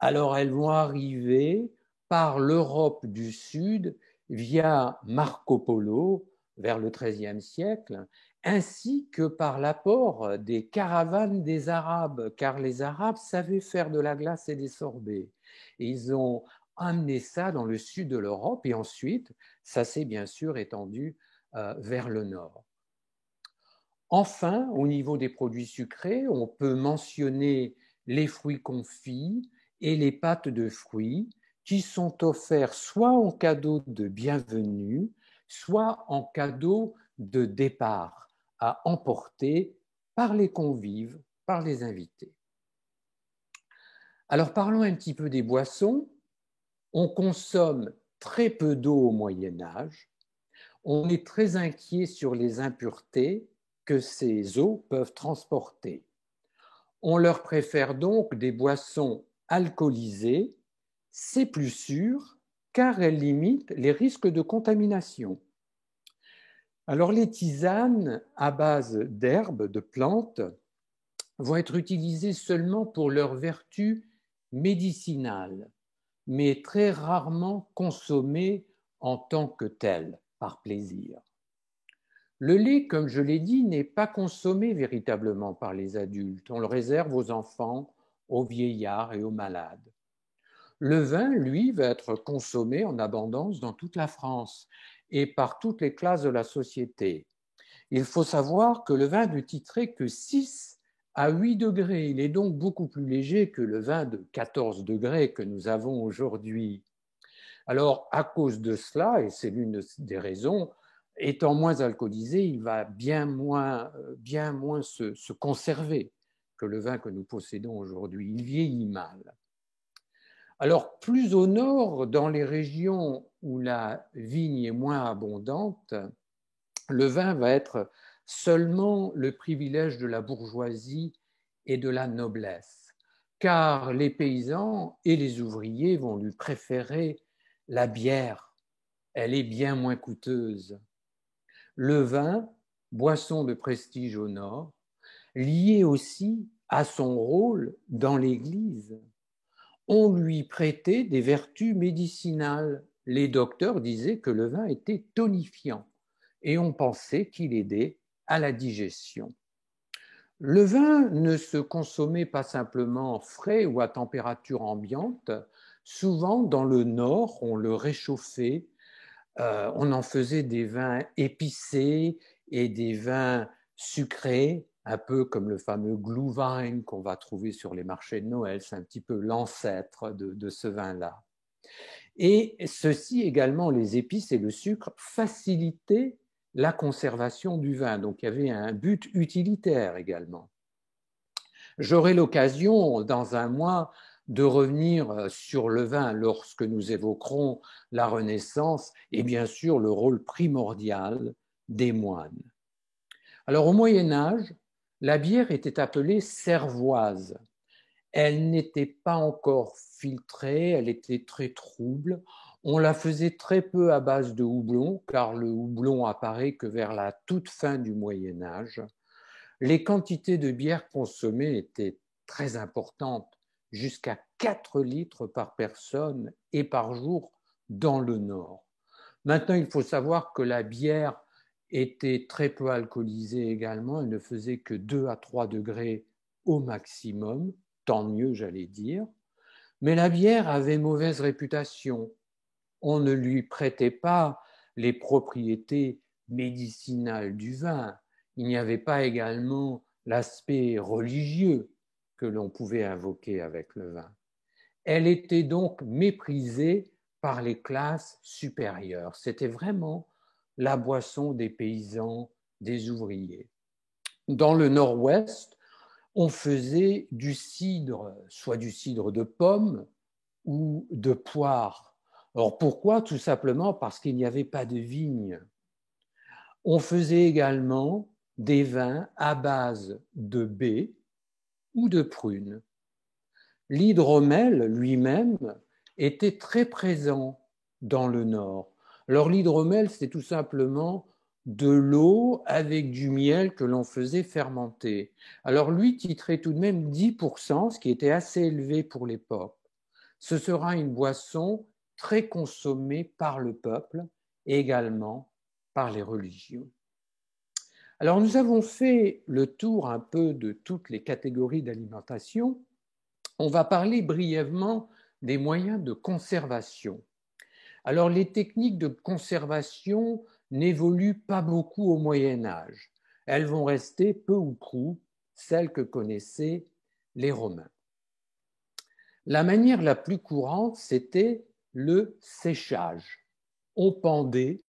Alors elles vont arriver par l'Europe du Sud via Marco Polo vers le XIIIe siècle, ainsi que par l'apport des caravanes des Arabes, car les Arabes savaient faire de la glace et des sorbets. Et ils ont amené ça dans le sud de l'Europe et ensuite, ça s'est bien sûr étendu vers le nord. Enfin, au niveau des produits sucrés, on peut mentionner les fruits confits et les pâtes de fruits qui sont offerts soit en cadeau de bienvenue, soit en cadeau de départ à emporter par les convives, par les invités. Alors parlons un petit peu des boissons. On consomme très peu d'eau au Moyen Âge. On est très inquiet sur les impuretés que ces eaux peuvent transporter. On leur préfère donc des boissons alcoolisées, c'est plus sûr car elles limitent les risques de contamination. Alors les tisanes à base d'herbes, de plantes, vont être utilisées seulement pour leurs vertus médicinales, mais très rarement consommées en tant que telles, par plaisir. Le lait, comme je l'ai dit, n'est pas consommé véritablement par les adultes. On le réserve aux enfants, aux vieillards et aux malades. Le vin, lui, va être consommé en abondance dans toute la France et par toutes les classes de la société. Il faut savoir que le vin ne titrait que 6 à 8 degrés. Il est donc beaucoup plus léger que le vin de 14 degrés que nous avons aujourd'hui. Alors, à cause de cela, et c'est l'une des raisons, étant moins alcoolisé, il va bien moins se conserver que le vin que nous possédons aujourd'hui. Il vieillit mal. Alors, plus au nord, dans les régions où la vigne est moins abondante, le vin va être seulement le privilège de la bourgeoisie et de la noblesse, car les paysans et les ouvriers vont lui préférer la bière. Elle est bien moins coûteuse. Le vin, boisson de prestige au nord, lié aussi à son rôle dans l'Église. On lui prêtait des vertus médicinales. Les docteurs disaient que le vin était tonifiant et on pensait qu'il aidait à la digestion. Le vin ne se consommait pas simplement frais ou à température ambiante. Souvent, dans le nord, on le réchauffait. On en faisait des vins épicés et des vins sucrés, un peu comme le fameux Glühwein qu'on va trouver sur les marchés de Noël. C'est un petit peu l'ancêtre de ce vin-là. Et ceci également, les épices et le sucre, facilitaient la conservation du vin. Donc il y avait un but utilitaire également. J'aurai l'occasion dans un mois de revenir sur le vin lorsque nous évoquerons la Renaissance et bien sûr le rôle primordial des moines. Alors au Moyen Âge, la bière était appelée cervoise. Elle n'était pas encore filtrée, elle était très trouble. On la faisait très peu à base de houblon, car le houblon apparaît que vers la toute fin du Moyen Âge. Les quantités de bière consommées étaient très importantes, jusqu'à 4 litres par personne et par jour dans le Nord. Maintenant, il faut savoir que la bière était très peu alcoolisée également, elle ne faisait que 2 à 3 degrés au maximum, tant mieux j'allais dire, mais la bière avait mauvaise réputation. On ne lui prêtait pas les propriétés médicinales du vin. Il n'y avait pas également l'aspect religieux que l'on pouvait invoquer avec le vin. Elle était donc méprisée par les classes supérieures. C'était vraiment la boisson des paysans, des ouvriers. Dans le nord-ouest, on faisait du cidre, soit du cidre de pomme ou de poire. Alors pourquoi? Tout simplement parce qu'il n'y avait pas de vigne. On faisait également des vins à base de baies ou de prunes. L'hydromel lui-même était très présent dans le Nord. Alors l'hydromel, c'est tout simplement de l'eau avec du miel que l'on faisait fermenter. Alors lui titrait tout de même 10%, ce qui était assez élevé pour l'époque. Ce sera une boisson très consommée par le peuple et également par les religieux. Alors nous avons fait le tour un peu de toutes les catégories d'alimentation. On va parler brièvement des moyens de conservation. Alors les techniques de conservation n'évoluent pas beaucoup au Moyen Âge. Elles vont rester peu ou prou celles que connaissaient les Romains. La manière la plus courante, c'était le séchage. On pendait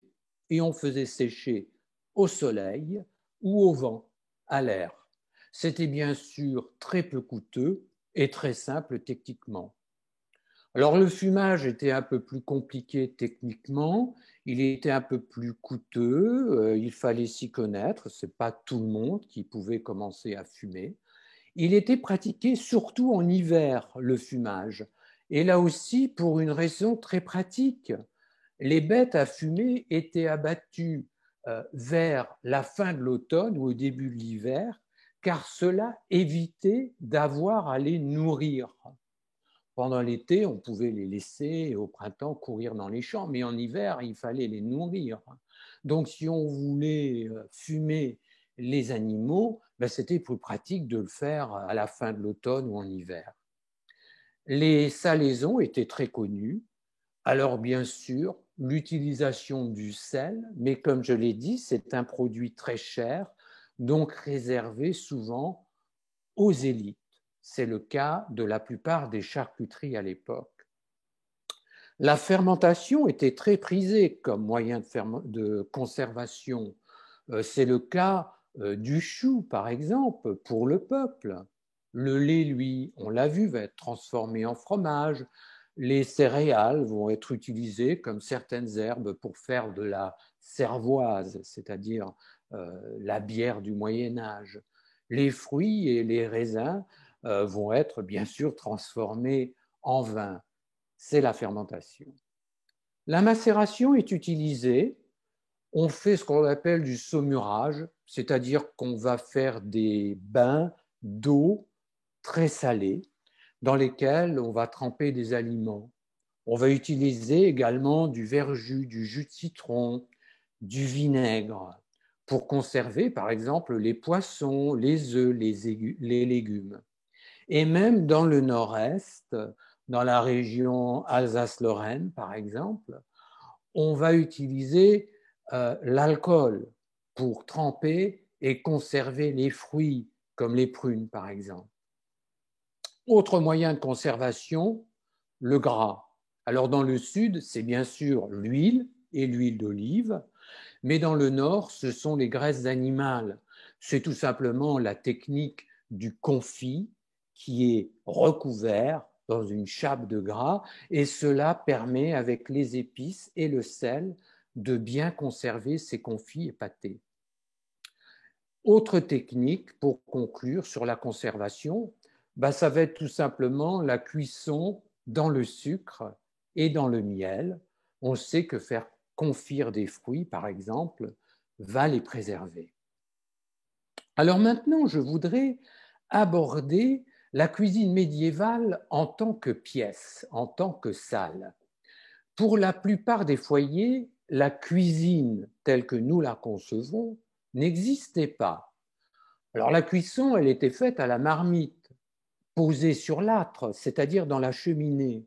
et on faisait sécher au soleil ou au vent, à l'air. C'était bien sûr très peu coûteux et très simple techniquement. Alors le fumage était un peu plus compliqué techniquement, il était un peu plus coûteux, il fallait s'y connaître, ce n'est pas tout le monde qui pouvait commencer à fumer. Il était pratiqué surtout en hiver, le fumage. Et là aussi, pour une raison très pratique. Les bêtes à fumer étaient abattues vers la fin de l'automne ou au début de l'hiver, car cela évitait d'avoir à les nourrir. Pendant l'été, on pouvait les laisser au printemps courir dans les champs, mais en hiver, il fallait les nourrir. Donc, si on voulait fumer les animaux, ben, c'était plus pratique de le faire à la fin de l'automne ou en hiver. Les salaisons étaient très connues. Alors, bien sûr, l'utilisation du sel, mais comme je l'ai dit, c'est un produit très cher, donc réservé souvent aux élites. C'est le cas de la plupart des charcuteries à l'époque. La fermentation était très prisée comme moyen de conservation. C'est le cas du chou, par exemple, pour le peuple. Le lait, lui, on l'a vu, va être transformé en fromage. Les céréales vont être utilisées comme certaines herbes pour faire de la cervoise, c'est-à-dire la bière du Moyen Âge. Les fruits et les raisins vont être bien sûr transformés en vin. C'est la fermentation. La macération est utilisée. On fait ce qu'on appelle du saumurage, c'est-à-dire qu'on va faire des bains d'eau très salée dans lesquels on va tremper des aliments. On va utiliser également du verjus, du jus de citron, du vinaigre pour conserver par exemple les poissons, les œufs, les légumes. Et même dans le nord-est, dans la région Alsace-Lorraine par exemple, on va utiliser l'alcool pour tremper et conserver les fruits, comme les prunes par exemple. Autre moyen de conservation, le gras. Alors dans le sud, c'est bien sûr l'huile et l'huile d'olive, mais dans le nord, ce sont les graisses animales. C'est tout simplement la technique du confit qui est recouvert dans une chape de gras et cela permet avec les épices et le sel de bien conserver ces confits et pâtés. Autre technique pour conclure sur la conservation, ça va être tout simplement la cuisson dans le sucre et dans le miel. On sait que faire confire des fruits, par exemple, va les préserver. Alors maintenant, je voudrais aborder la cuisine médiévale en tant que pièce, en tant que salle. Pour la plupart des foyers, la cuisine telle que nous la concevons n'existait pas. Alors la cuisson, elle était faite à la marmite, posée sur l'âtre, c'est-à-dire dans la cheminée.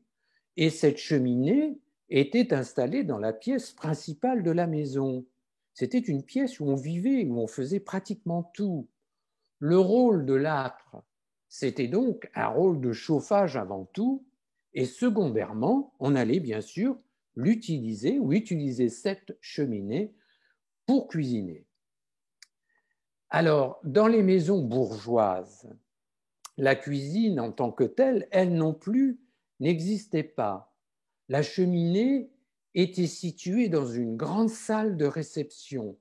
Et cette cheminée était installée dans la pièce principale de la maison. C'était une pièce où on vivait, où on faisait pratiquement tout. Le rôle de l'âtre, c'était donc un rôle de chauffage avant tout, et secondairement, on allait bien sûr l'utiliser ou utiliser cette cheminée pour cuisiner. Alors, dans les maisons bourgeoises, la cuisine en tant que telle, elle non plus, n'existait pas. La cheminée était située dans une grande salle de réception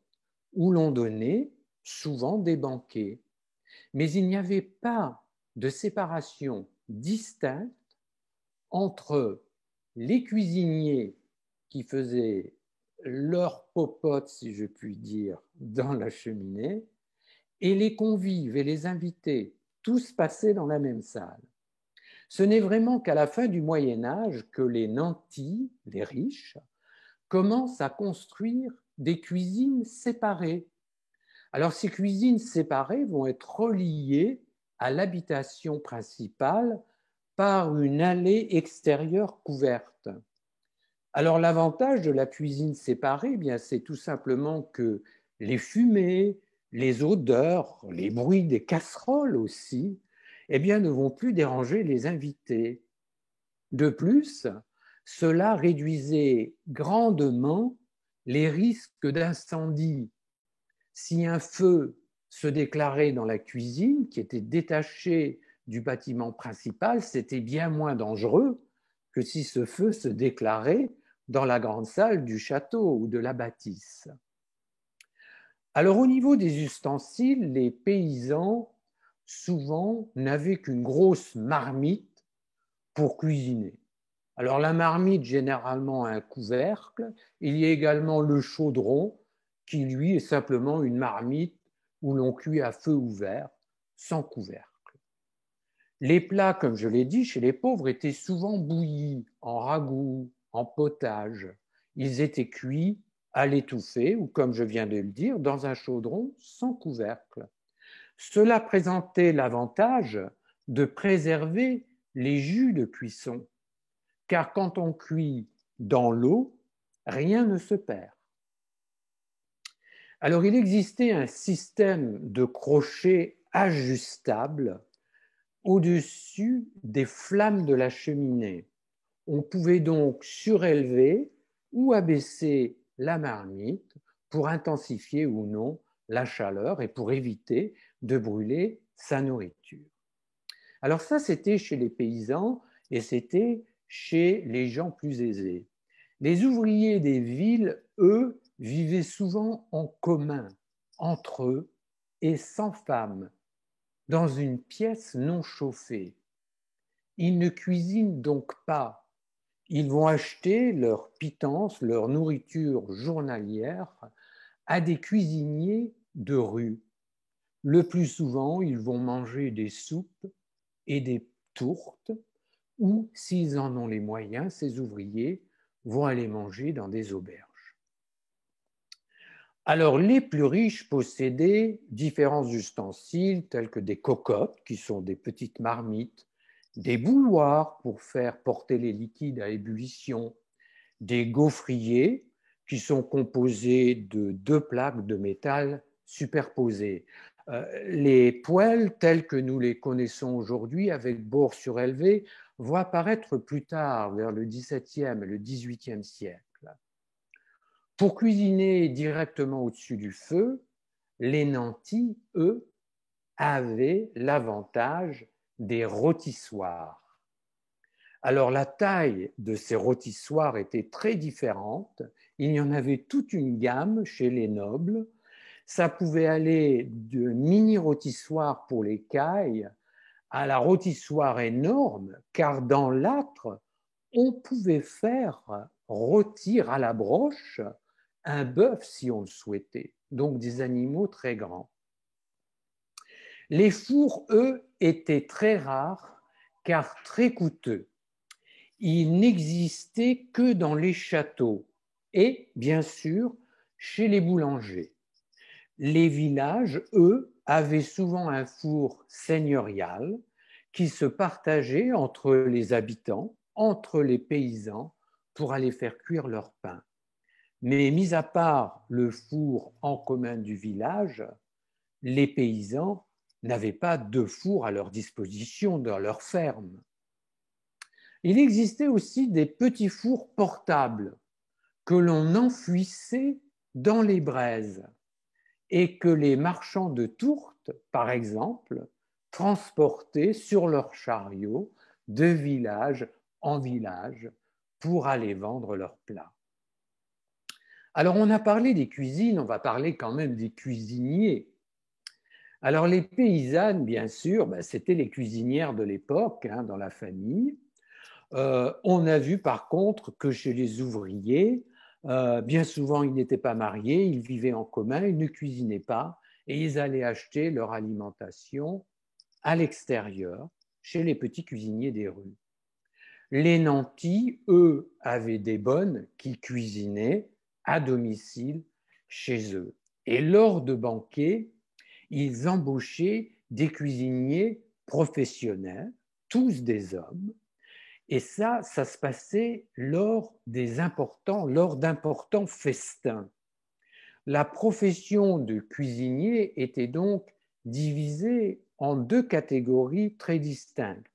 où l'on donnait souvent des banquets. Mais il n'y avait pas de séparation distincte entre les cuisiniers qui faisaient leur popote, si je puis dire, dans la cheminée, et les convives et les invités, tous passaient dans la même salle. Ce n'est vraiment qu'à la fin du Moyen Âge que les nantis, les riches, commencent à construire des cuisines séparées. Alors ces cuisines séparées vont être reliées à l'habitation principale par une allée extérieure couverte. Alors l'avantage de la cuisine séparée, c'est tout simplement que les fumées, les odeurs, les bruits des casseroles aussi, ne vont plus déranger les invités. De plus, cela réduisait grandement les risques d'incendie. Si un feu se déclarait dans la cuisine, qui était détachée du bâtiment principal, c'était bien moins dangereux que si ce feu se déclarait dans la grande salle du château ou de la bâtisse. Alors au niveau des ustensiles, les paysans souvent n'avaient qu'une grosse marmite pour cuisiner. Alors la marmite, généralement un couvercle, il y a également le chaudron, qui lui est simplement une marmite où l'on cuit à feu ouvert, sans couvercle. Les plats, comme je l'ai dit, chez les pauvres étaient souvent bouillis, en ragoût, en potage. Ils étaient cuits à l'étouffer ou, comme je viens de le dire, dans un chaudron sans couvercle. Cela présentait l'avantage de préserver les jus de cuisson, car quand on cuit dans l'eau, rien ne se perd. Alors, il existait un système de crochets ajustables au-dessus des flammes de la cheminée. On pouvait donc surélever ou abaisser la marmite pour intensifier ou non la chaleur et pour éviter de brûler sa nourriture. Alors ça, c'était chez les paysans et c'était chez les gens plus aisés. Les ouvriers des villes, eux, vivaient souvent en commun, entre eux et sans femme, dans une pièce non chauffée. Ils ne cuisinent donc pas. Ils vont acheter leur pitance, leur nourriture journalière à des cuisiniers de rue. Le plus souvent, ils vont manger des soupes et des tourtes, ou, s'ils en ont les moyens, ces ouvriers vont aller manger dans des auberges. Alors, les plus riches possédaient différents ustensiles tels que des cocottes, qui sont des petites marmites, des bouilloires pour faire porter les liquides à ébullition, des gaufriers, qui sont composés de 2 plaques de métal superposées. Les poêles, tels que nous les connaissons aujourd'hui, avec bord surélevé, vont apparaître plus tard, vers le XVIIe et le XVIIIe siècle. Pour cuisiner directement au-dessus du feu, les nantis, eux, avaient l'avantage des rôtissoirs. Alors la taille de ces rôtissoirs était très différente. Il y en avait toute une gamme chez les nobles. Ça pouvait aller de mini-rôtissoirs pour les cailles à la rôtissoire énorme, car dans l'âtre, on pouvait faire rôtir à la broche un bœuf si on le souhaitait, donc des animaux très grands. Les fours, eux, étaient très rares, car très coûteux. Ils n'existaient que dans les châteaux et, bien sûr, chez les boulangers. Les villages, eux, avaient souvent un four seigneurial qui se partageait entre les habitants, entre les paysans, pour aller faire cuire leur pain. Mais mis à part le four en commun du village, les paysans n'avaient pas de four à leur disposition dans leur ferme. Il existait aussi des petits fours portables que l'on enfouissait dans les braises et que les marchands de tourtes, par exemple, transportaient sur leurs chariots de village en village pour aller vendre leurs plats. Alors on a parlé des cuisines, on va parler quand même des cuisiniers. Alors les paysannes, bien sûr, c'était les cuisinières de l'époque, dans la famille. On a vu par contre que chez les ouvriers, bien souvent ils n'étaient pas mariés, ils vivaient en commun, ils ne cuisinaient pas et ils allaient acheter leur alimentation à l'extérieur, chez les petits cuisiniers des rues. Les nantis, eux, avaient des bonnes qui cuisinaient à domicile chez eux. Et lors de banquets, ils embauchaient des cuisiniers professionnels, tous des hommes, et ça se passait lors d'importants festins. La profession de cuisinier était donc divisée en 2 catégories très distinctes.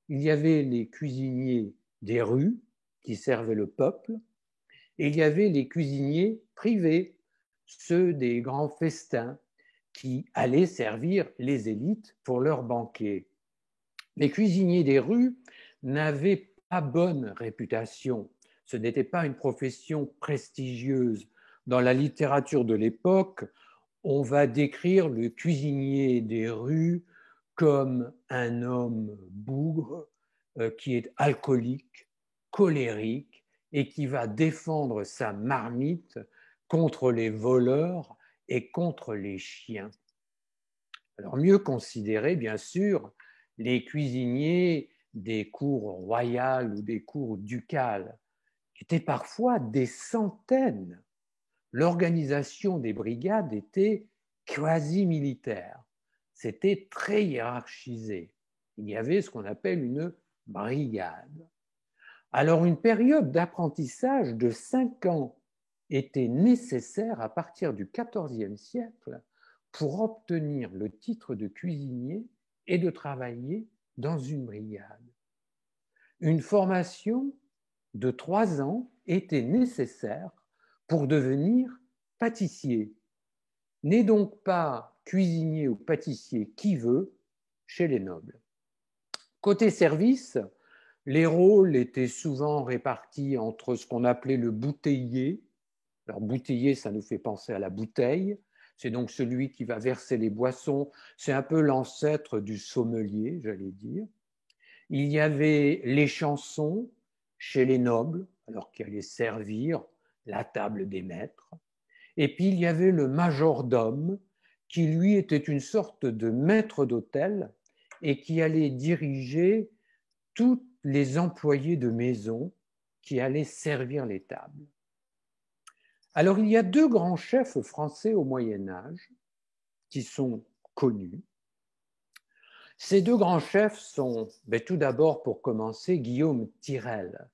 Il y avait les cuisiniers des rues qui servaient le peuple, et il y avait les cuisiniers privés, ceux des grands festins qui allaient servir les élites pour leurs banquets. Les cuisiniers des rues n'avaient pas bonne réputation. Ce n'était pas une profession prestigieuse. Dans la littérature de l'époque, on va décrire le cuisinier des rues comme un homme bougre qui est alcoolique, colérique et qui va défendre sa marmite contre les voleurs et contre les chiens. Alors mieux considérés, bien sûr, les cuisiniers des cours royales ou des cours ducales, qui étaient parfois des centaines. l'organisation des brigades était quasi-militaire. C'était très hiérarchisé. Il y avait ce qu'on appelle une brigade. Alors, une période d'apprentissage de 5 ans était nécessaire à partir du XIVe siècle pour obtenir le titre de cuisinier et de travailler dans une brigade. Une formation de 3 ans était nécessaire pour devenir pâtissier. N'est donc pas cuisinier ou pâtissier qui veut chez les nobles. Côté service, les rôles étaient souvent répartis entre ce qu'on appelait le bouteiller. Alors, bouteiller, ça nous fait penser à la bouteille. C'est donc celui qui va verser les boissons. C'est un peu l'ancêtre du sommelier, j'allais dire. Il y avait les chansons chez les nobles, alors qui allaient servir la table des maîtres. Et puis, il y avait le majordome, qui lui était une sorte de maître d'hôtel et qui allait diriger tous les employés de maison qui allaient servir les tables. Alors, il y a 2 grands chefs français au Moyen-Âge qui sont connus. Ces 2 grands chefs sont, tout d'abord, pour commencer, Guillaume Tirel,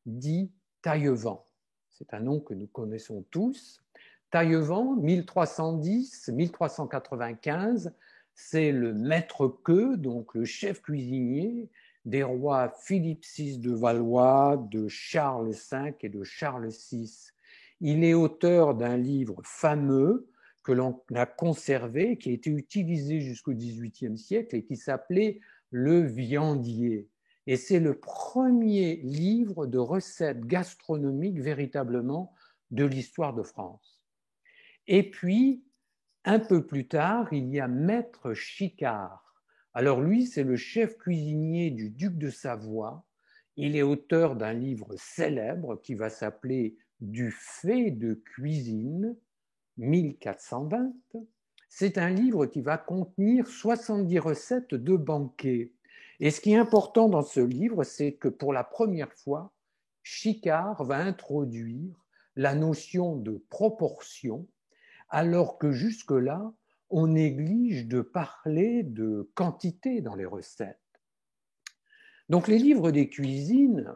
dit Taillevent. C'est un nom que nous connaissons tous. Taillevent, 1310-1395, c'est le maître-queux, donc le chef cuisinier des rois Philippe VI de Valois, de Charles V et de Charles VI. Il est auteur d'un livre fameux que l'on a conservé, qui a été utilisé jusqu'au XVIIIe siècle et qui s'appelait Le Viandier. Et c'est le premier livre de recettes gastronomiques véritablement de l'histoire de France. Et puis, un peu plus tard, il y a Maître Chicard. Alors lui, c'est le chef cuisinier du duc de Savoie. Il est auteur d'un livre célèbre qui va s'appeler Du fait de cuisine, 1420. C'est un livre qui va contenir 70 recettes de banquets. Et ce qui est important dans ce livre, c'est que pour la première fois, Chicard va introduire la notion de proportion, alors que jusque-là, on néglige de parler de quantité dans les recettes. Donc les livres des cuisines,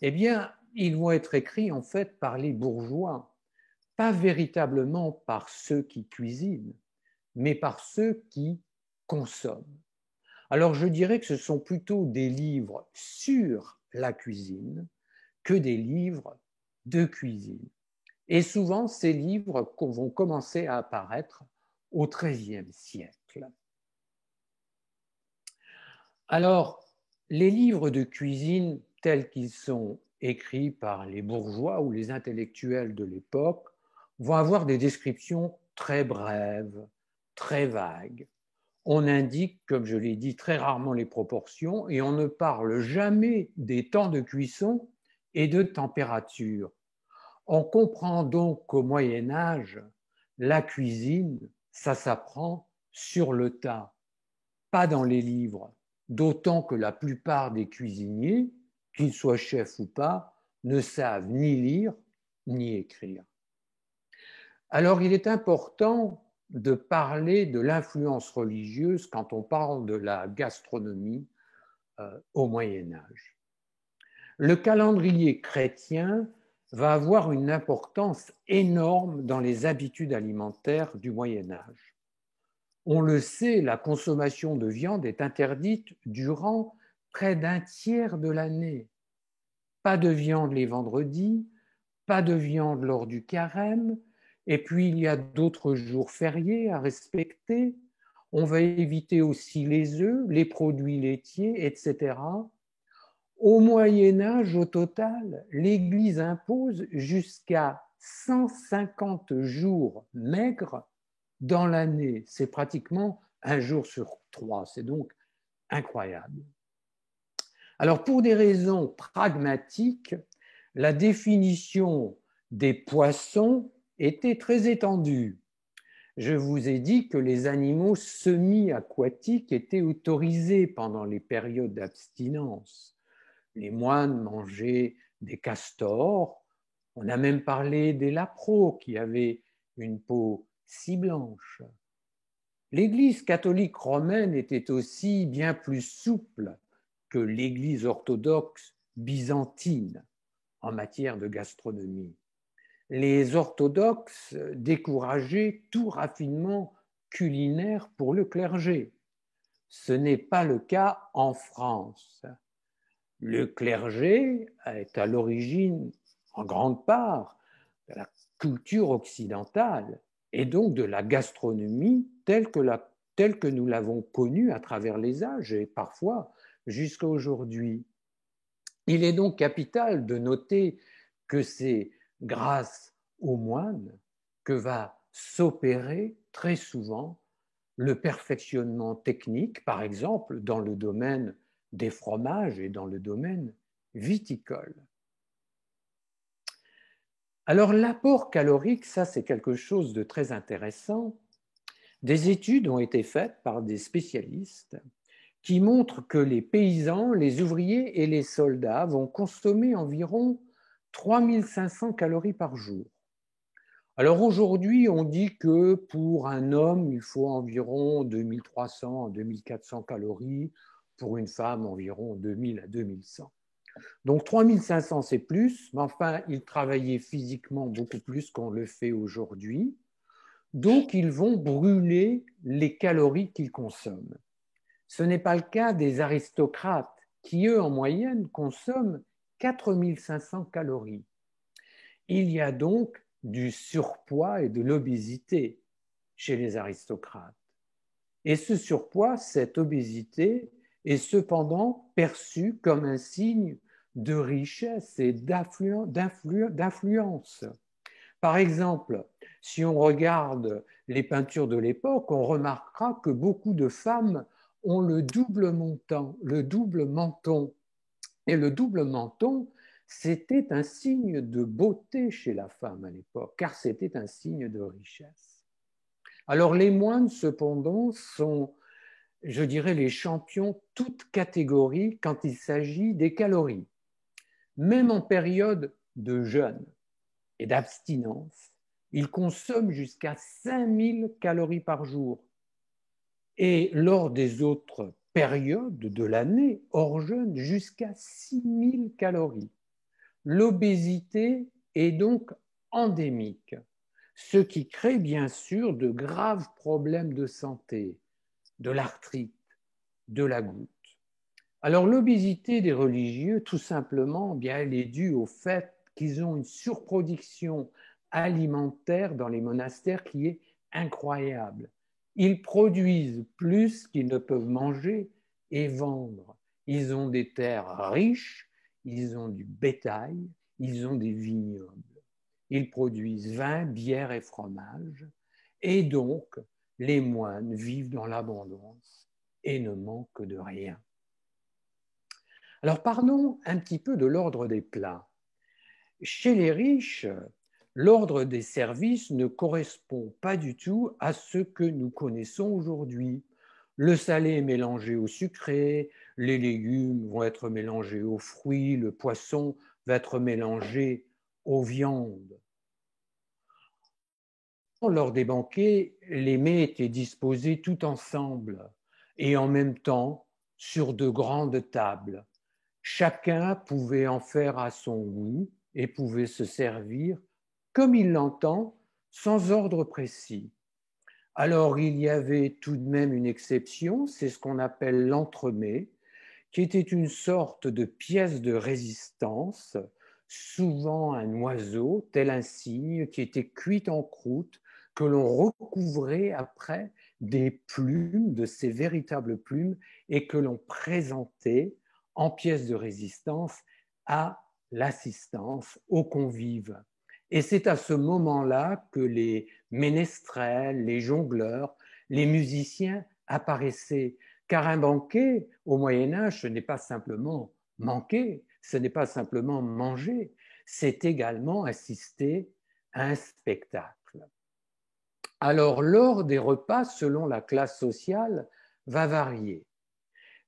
eh bien, ils vont être écrits en fait par les bourgeois, pas véritablement par ceux qui cuisinent, mais par ceux qui consomment. Alors je dirais que ce sont plutôt des livres sur la cuisine que des livres de cuisine. Et souvent, ces livres vont commencer à apparaître au XIIIe siècle. Alors, les livres de cuisine tels qu'ils sont écrits par les bourgeois ou les intellectuels de l'époque vont avoir des descriptions très brèves, très vagues. On indique, comme je l'ai dit, très rarement les proportions et on ne parle jamais des temps de cuisson et de température. On comprend donc qu'au Moyen Âge, la cuisine, ça s'apprend sur le tas, pas dans les livres, d'autant que la plupart des cuisiniers, qu'ils soient chefs ou pas, ne savent ni lire ni écrire. Alors il est important de parler de l'influence religieuse quand on parle de la gastronomie au Moyen Âge. Le calendrier chrétien va avoir une importance énorme dans les habitudes alimentaires du Moyen Âge. On le sait, la consommation de viande est interdite durant près d'un tiers de l'année. Pas de viande les vendredis, pas de viande lors du carême, et puis il y a d'autres jours fériés à respecter. On va éviter aussi les œufs, les produits laitiers, etc. Au Moyen Âge, au total, l'Église impose jusqu'à 150 jours maigres dans l'année. C'est pratiquement un jour sur 3. C'est donc incroyable. Alors, pour des raisons pragmatiques, la définition des poissons était très étendue. Je vous ai dit que les animaux semi-aquatiques étaient autorisés pendant les périodes d'abstinence. Les moines mangeaient des castors, On a même parlé des lapros qui avaient une peau si blanche. L'Église catholique romaine était aussi bien plus souple que l'Église orthodoxe byzantine en matière de gastronomie. Les orthodoxes décourageaient tout raffinement culinaire pour le clergé. Ce n'est pas le cas en France. Le clergé est à l'origine, en grande part, de la culture occidentale et donc de la gastronomie telle que nous l'avons connue à travers les âges et parfois jusqu'à aujourd'hui. Il est donc capital de noter que c'est grâce aux moines que va s'opérer très souvent le perfectionnement technique, par exemple dans le domaine des fromages et dans le domaine viticole. Alors l'apport calorique, ça c'est quelque chose de très intéressant. Des études ont été faites par des spécialistes qui montrent que les paysans, les ouvriers et les soldats vont consommer environ 3500 calories par jour. Alors aujourd'hui, on dit que pour un homme, il faut environ 2300 à 2400 calories, pour une femme, environ 2000 à 2100. Donc 3500, c'est plus, mais enfin, ils travaillaient physiquement beaucoup plus qu'on le fait aujourd'hui. Donc, ils vont brûler les calories qu'ils consomment. Ce n'est pas le cas des aristocrates qui, eux, en moyenne, consomment 4500 calories. Il y a donc du surpoids et de l'obésité chez les aristocrates. Et ce surpoids, cette obésité, est cependant perçu comme un signe de richesse et d'influence. Par exemple, si on regarde les peintures de l'époque, on remarquera que beaucoup de femmes ont le double menton. Et le double menton, c'était un signe de beauté chez la femme à l'époque, car c'était un signe de richesse. Alors les moines, cependant, sont, je dirais, les champions toutes catégories quand il s'agit des calories. Même en période de jeûne et d'abstinence, ils consomment jusqu'à 5000 calories par jour. Et lors des autres périodes de l'année, hors jeûne, jusqu'à 6000 calories. L'obésité est donc endémique, ce qui crée bien sûr de graves problèmes de santé, de l'arthrite, de la goutte. Alors l'obésité des religieux, tout simplement, bien, elle est due au fait qu'ils ont une surproduction alimentaire dans les monastères qui est incroyable. Ils produisent plus qu'ils ne peuvent manger et vendre. Ils ont des terres riches, ils ont du bétail, ils ont des vignobles. Ils produisent vin, bière et fromage. Et donc, les moines vivent dans l'abondance et ne manquent de rien. Alors parlons un petit peu de l'ordre des plats. Chez les riches, l'ordre des services ne correspond pas du tout à ce que nous connaissons aujourd'hui. Le salé est mélangé au sucré, les légumes vont être mélangés aux fruits, le poisson va être mélangé aux viandes. Lors des banquets, les mets étaient disposés tout ensemble et en même temps sur de grandes tables. Chacun pouvait en faire à son goût et pouvait se servir comme il l'entend, sans ordre précis. Alors il y avait tout de même une exception, c'est ce qu'on appelle l'entremets, qui était une sorte de pièce de résistance, souvent un oiseau, tel un cygne, qui était cuit en croûte, que l'on recouvrait après des plumes, de ces véritables plumes, et que l'on présentait en pièce de résistance à l'assistance, aux convives. Et c'est à ce moment-là que les ménestrels, les jongleurs, les musiciens apparaissaient. Car un banquet, au Moyen-Âge, ce n'est pas simplement manquer, ce n'est pas simplement manger, c'est également assister à un spectacle. Alors, l'ordre des repas, selon la classe sociale, va varier.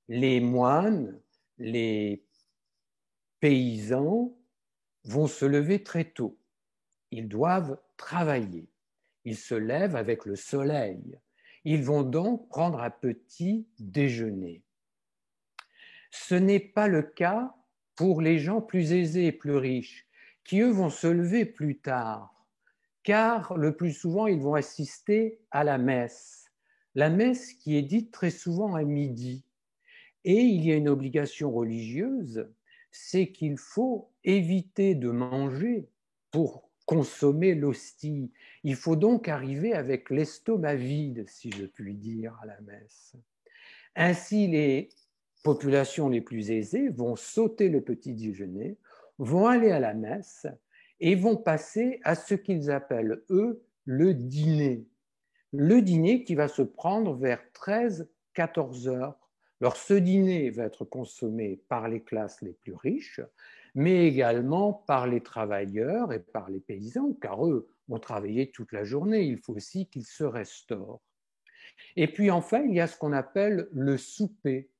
Les moines, les paysans vont se lever très tôt. Ils doivent travailler. Ils se lèvent avec le soleil. Ils vont donc prendre un petit déjeuner. Ce n'est pas le cas pour les gens plus aisés et plus riches, qui eux vont se lever plus tard, car le plus souvent ils vont assister à la messe qui est dite très souvent à midi. Et il y a une obligation religieuse, c'est qu'il faut éviter de manger pour consommer l'hostie. Il faut donc arriver avec l'estomac vide, si je puis dire, à la messe. Ainsi, les populations les plus aisées vont sauter le petit déjeuner, vont aller à la messe et vont passer à ce qu'ils appellent, eux, le dîner. Le dîner qui va se prendre vers 13-14 heures. Alors, ce dîner va être consommé par les classes les plus riches, mais également par les travailleurs et par les paysans, car eux ont travaillé toute la journée. Il faut aussi qu'ils se restaurent. Et puis enfin, il y a ce qu'on appelle le souper.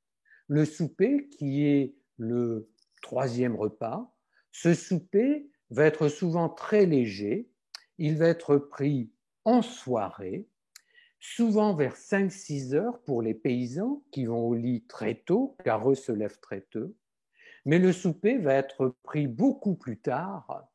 Le souper qui est le troisième repas. Ce souper va être souvent très léger. Il va être pris en soirée, souvent vers 5-6 heures pour les paysans qui vont au lit très tôt, car eux se lèvent très tôt. Mais le souper va être pris beaucoup plus tard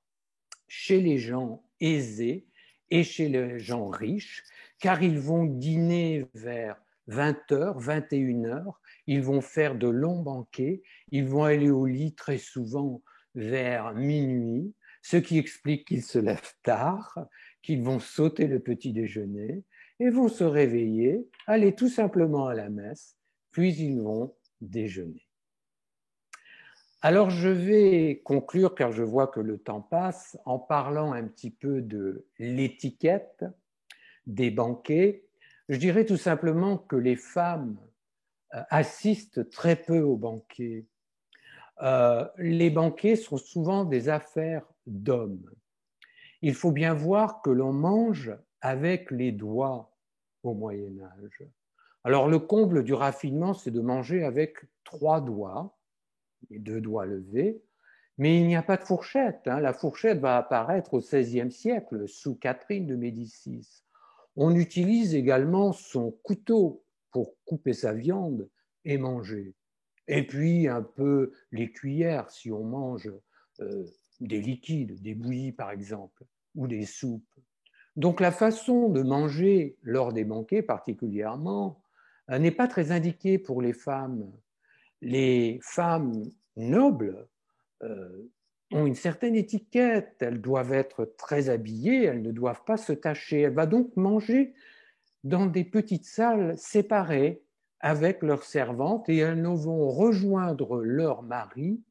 chez les gens aisés et chez les gens riches, car ils vont dîner vers 20 heures, 21 heures, ils vont faire de longs banquets, ils vont aller au lit très souvent vers minuit, ce qui explique qu'ils se lèvent tard, qu'ils vont sauter le petit déjeuner et vont se réveiller, aller tout simplement à la messe, puis ils vont déjeuner. Alors je vais conclure, car je vois que le temps passe, en parlant un petit peu de l'étiquette des banquets. Je dirais tout simplement que les femmes assistent très peu aux banquets. Les banquets sont souvent des affaires d'hommes. Il faut bien voir que l'on mange avec les doigts au Moyen Âge. Alors le comble du raffinement, c'est de manger avec 3 doigts, les 2 doigts levés, mais il n'y a pas de fourchette. La fourchette va apparaître au XVIe siècle, sous Catherine de Médicis. On utilise également son couteau pour couper sa viande et manger. Et puis un peu les cuillères si on mange des liquides, des bouillies par exemple, ou des soupes. Donc la façon de manger lors des banquets particulièrement n'est pas très indiquée pour les femmes. Les femmes nobles ont une certaine étiquette, elles doivent être très habillées, elles ne doivent pas se tacher. Elles vont donc manger dans des petites salles séparées avec leurs servantes et elles ne vont rejoindre leur mari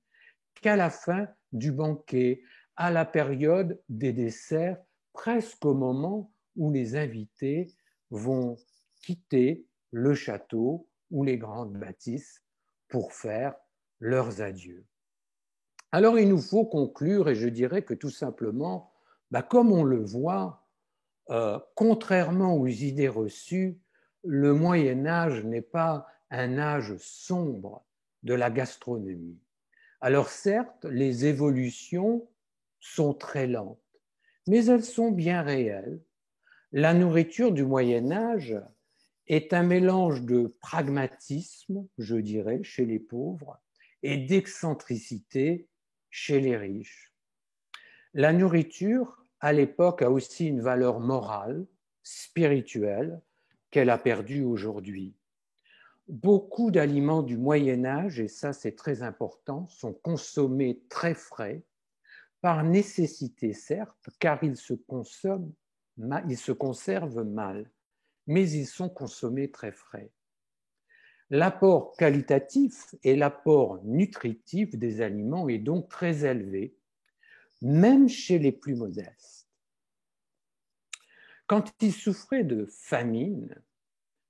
qu'à la fin du banquet, à la période des desserts, presque au moment où les invités vont quitter le château ou les grandes bâtisses pour faire leurs adieux. Alors il nous faut conclure et je dirais que tout simplement, comme on le voit, contrairement aux idées reçues, le Moyen Âge n'est pas un âge sombre de la gastronomie. Alors certes, les évolutions sont très lentes, mais elles sont bien réelles. La nourriture du Moyen Âge est un mélange de pragmatisme, je dirais, chez les pauvres, et d'excentricité chez les riches. La nourriture, à l'époque, a aussi une valeur morale, spirituelle, qu'elle a perdue aujourd'hui. Beaucoup d'aliments du Moyen Âge, et ça c'est très important, sont consommés très frais, par nécessité certes, car ils se conservent mal, mais ils sont consommés très frais. L'apport qualitatif et l'apport nutritif des aliments est donc très élevé, même chez les plus modestes. Quand ils souffraient de famine,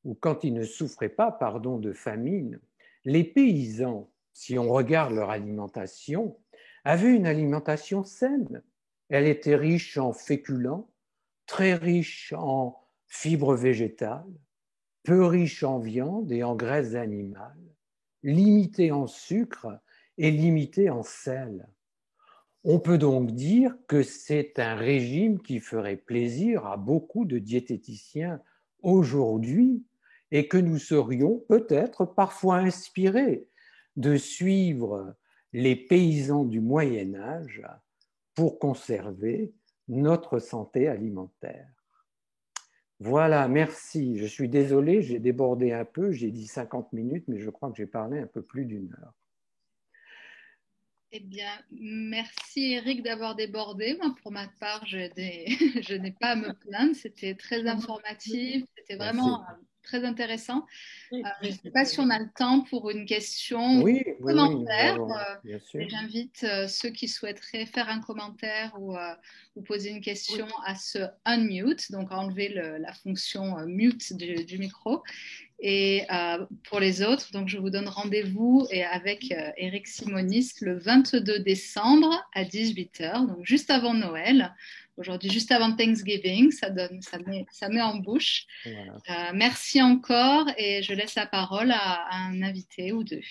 ou quand ils ne souffraient pas, de famine, les paysans, si on regarde leur alimentation, avaient une alimentation saine. Elle était riche en féculents, très riche en fibres végétales, peu riche en viande et en graisses animales, limitée en sucre et limitée en sel. On peut donc dire que c'est un régime qui ferait plaisir à beaucoup de diététiciens aujourd'hui et que nous serions peut-être parfois inspirés de suivre les paysans du Moyen Âge pour conserver notre santé alimentaire. Voilà, merci. Je suis désolé, j'ai débordé un peu, j'ai dit 50 minutes, mais je crois que j'ai parlé un peu plus d'une heure. Eh bien, merci Eric d'avoir débordé. Moi, pour ma part, je n'ai pas à me plaindre. C'était très informatif, c'était vraiment très intéressant. Je ne sais pas si on a le temps pour une question oui, ou un commentaire. Bien sûr. J'invite ceux qui souhaiteraient faire un commentaire ou poser une question à se unmute, donc à enlever la fonction mute du micro. Et pour les autres, donc je vous donne rendez-vous avec Eric Simonis le 22 décembre à 18h, donc juste avant Noël. Aujourd'hui, juste avant Thanksgiving, ça met en bouche. Voilà. Merci encore et je laisse la parole à un invité ou deux.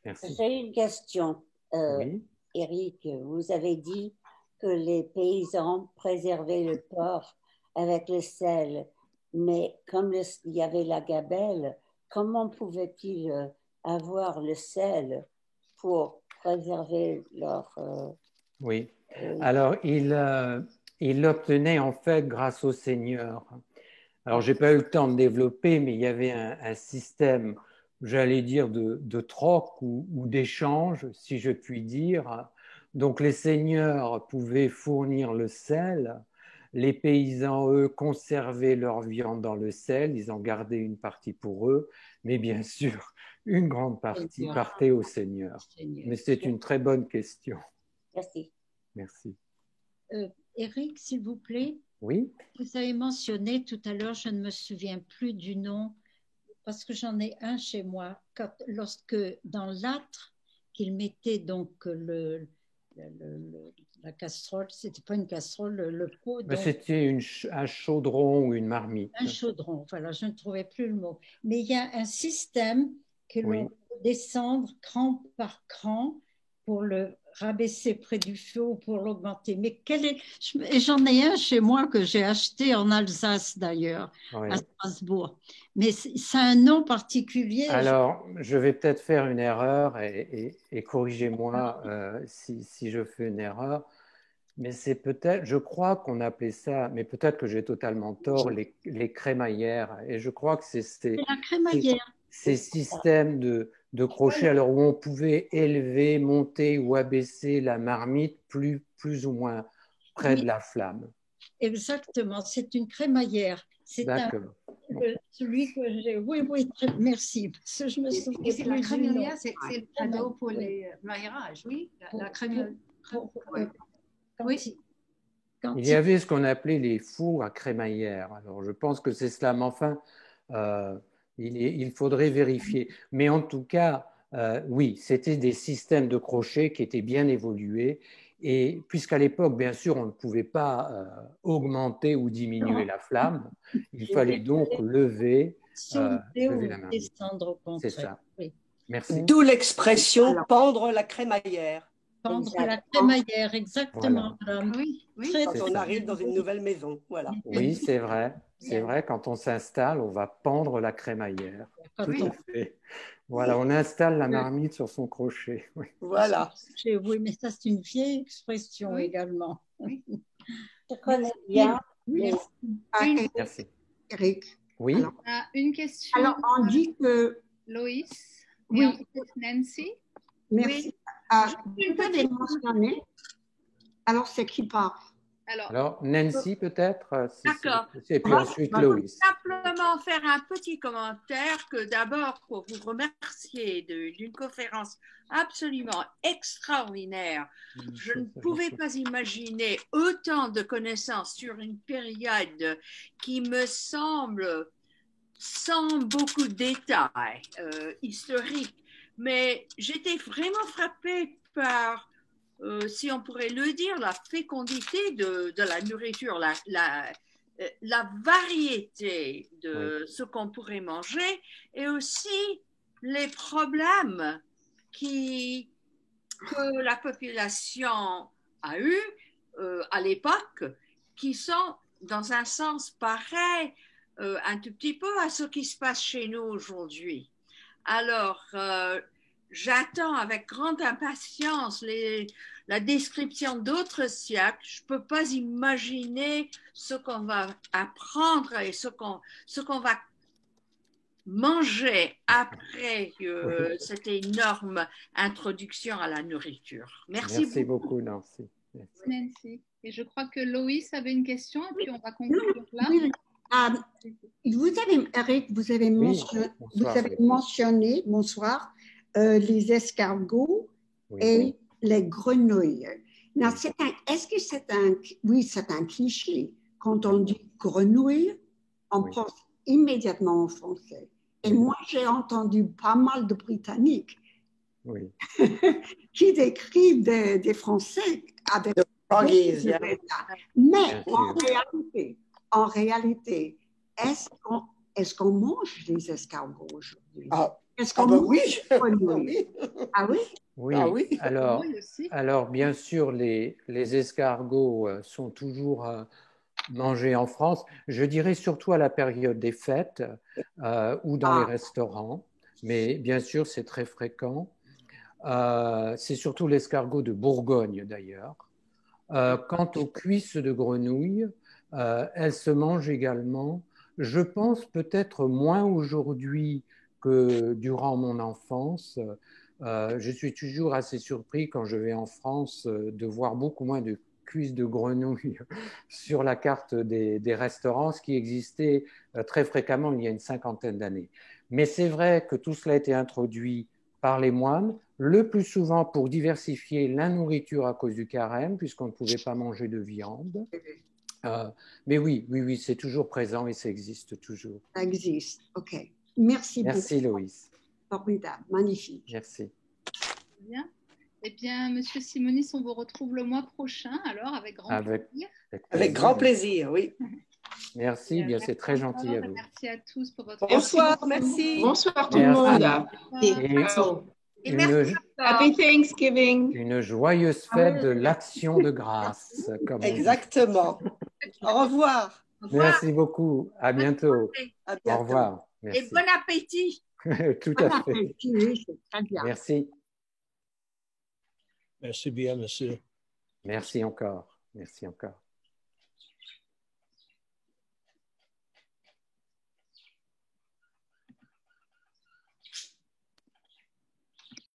J'ai une question. Oui. Eric, vous avez dit que les paysans préservaient le porc avec le sel. Mais comme il y avait la gabelle, comment pouvaient-ils avoir le sel pour préserver leur... oui. Alors, il l'obtenait en fait grâce au seigneur. Alors, je n'ai pas eu le temps de développer, mais il y avait un système, j'allais dire, de troc ou d'échange, si je puis dire. Donc, les seigneurs pouvaient fournir le sel. Les paysans, eux, conservaient leur viande dans le sel, ils en gardaient une partie pour eux, mais bien sûr, une grande partie partait au Seigneur. Mais c'est une très bonne question. Merci. Merci. Eric, s'il vous plaît. Oui. Vous avez mentionné tout à l'heure, je ne me souviens plus du nom, parce que j'en ai un chez moi, lorsque dans l'âtre, qu'ils mettaient donc la casserole, c'était pas une casserole, le pot. C'était un chaudron ou une marmite. Un chaudron, voilà, je ne trouvais plus le mot. Mais il y a un système que l'on peut descendre cran par cran pour le rabaisser près du feu ou pour l'augmenter. Mais j'en ai un chez moi que j'ai acheté en Alsace d'ailleurs, à Strasbourg. Mais c'est un nom particulier. Alors, je vais peut-être faire une erreur et corrigez-moi si je fais une erreur. Mais c'est peut-être, je crois qu'on appelait ça, mais peut-être que j'ai totalement tort, les crémaillères. Et je crois que c'est la crémaillère. Ces systèmes de crochets, alors où on pouvait élever, monter ou abaisser la marmite plus ou moins près de la flamme. Exactement, c'est une crémaillère. C'est celui que j'ai. Oui, merci. Parce que je me souviens plus la crémaillère, c'est le cadeau pour les mariages, oui. La crémaillère. Oui. Il y avait ce qu'on appelait les fours à crémaillère. Alors, je pense que c'est cela, mais enfin, il faudrait vérifier. Mais en tout cas, oui, c'était des systèmes de crochets qui étaient bien évolués. Et puisqu'à l'époque, bien sûr, on ne pouvait pas augmenter ou diminuer la flamme, il fallait donc lever la main. C'est ça. Oui. Merci. D'où l'expression pendre la crémaillère. Pendre la crémaillère, exactement. Voilà. Oui. Quand on arrive dans une nouvelle maison, voilà. Oui, c'est vrai. C'est vrai, quand on s'installe, on va pendre la crémaillère. Tout à fait. Voilà, on installe la marmite sur son crochet. Oui. Voilà. Oui, mais ça, c'est une vieille expression également. Oui. Je connais bien. Merci. Eric. Oui. Alors, une question. Alors, on dit que... Loïs. Oui. Nancy. Merci. Je peux les mentionner. Alors, c'est qui part? Alors, Nancy, peut-être. D'accord. Et puis ensuite, Loïs. Simplement faire un petit commentaire que d'abord, pour vous remercier d'une conférence absolument extraordinaire. Je ne pouvais pas imaginer autant de connaissances sur une période qui me semble sans beaucoup de détails historiques. Mais j'étais vraiment frappée par, si on pourrait le dire, la fécondité de la nourriture, la variété de ce qu'on pourrait manger et aussi les problèmes que la population a eu à l'époque, qui sont dans un sens pareil un tout petit peu à ce qui se passe chez nous aujourd'hui. Alors, j'attends avec grande impatience la description d'autres siècles. Je ne peux pas imaginer ce qu'on va apprendre et ce qu'on va manger après cette énorme introduction à la nourriture. Merci beaucoup, Nancy. Merci, Nancy. Et je crois que Loïs avait une question, et puis on va conclure là. Oui. Vous avez, Eric, vous avez mentionné, bonsoir, les escargots et les grenouilles. Non, est-ce que c'est un cliché. Quand on dit grenouille, on pense immédiatement en français. Et moi, j'ai entendu pas mal de Britanniques qui décrivent des Français avec mais en réalité, est-ce qu'on mange des escargots aujourd'hui? Est-ce qu'on mange des grenouilles? Ah oui? Oui. Alors, bien sûr, les escargots sont toujours mangés en France. Je dirais surtout à la période des fêtes ou dans les restaurants. Mais bien sûr, c'est très fréquent. C'est surtout l'escargot de Bourgogne, d'ailleurs. Quant aux cuisses de grenouille, elles se mangent également. Je pense peut-être moins aujourd'hui que durant mon enfance. Je suis toujours assez surpris quand je vais en France de voir beaucoup moins de cuisses de grenouille sur la carte des restaurants, ce qui existait très fréquemment il y a une 50aine d'années. Mais c'est vrai que tout cela a été introduit par les moines, le plus souvent pour diversifier la nourriture à cause du carême, puisqu'on ne pouvait pas manger de viande. Mais oui, c'est toujours présent et ça existe toujours. Ça existe, ok. Merci beaucoup. Merci, Loïs. Formidable, magnifique. Merci. Bien. Eh bien, Monsieur Simonis, on vous retrouve le mois prochain, alors, avec grand plaisir. Avec grand plaisir, oui. Merci, bien, c'est très gentil à vous. Merci à tous pour votre Bonsoir, merci. Bonsoir tout le monde. Happy Thanksgiving. Une joyeuse fête de l'Action de grâce. Exactement. Au revoir. Merci beaucoup. À bientôt. Au revoir. Merci. Et bon appétit. Tout à fait. Merci. Merci bien, monsieur. Merci encore. Merci encore.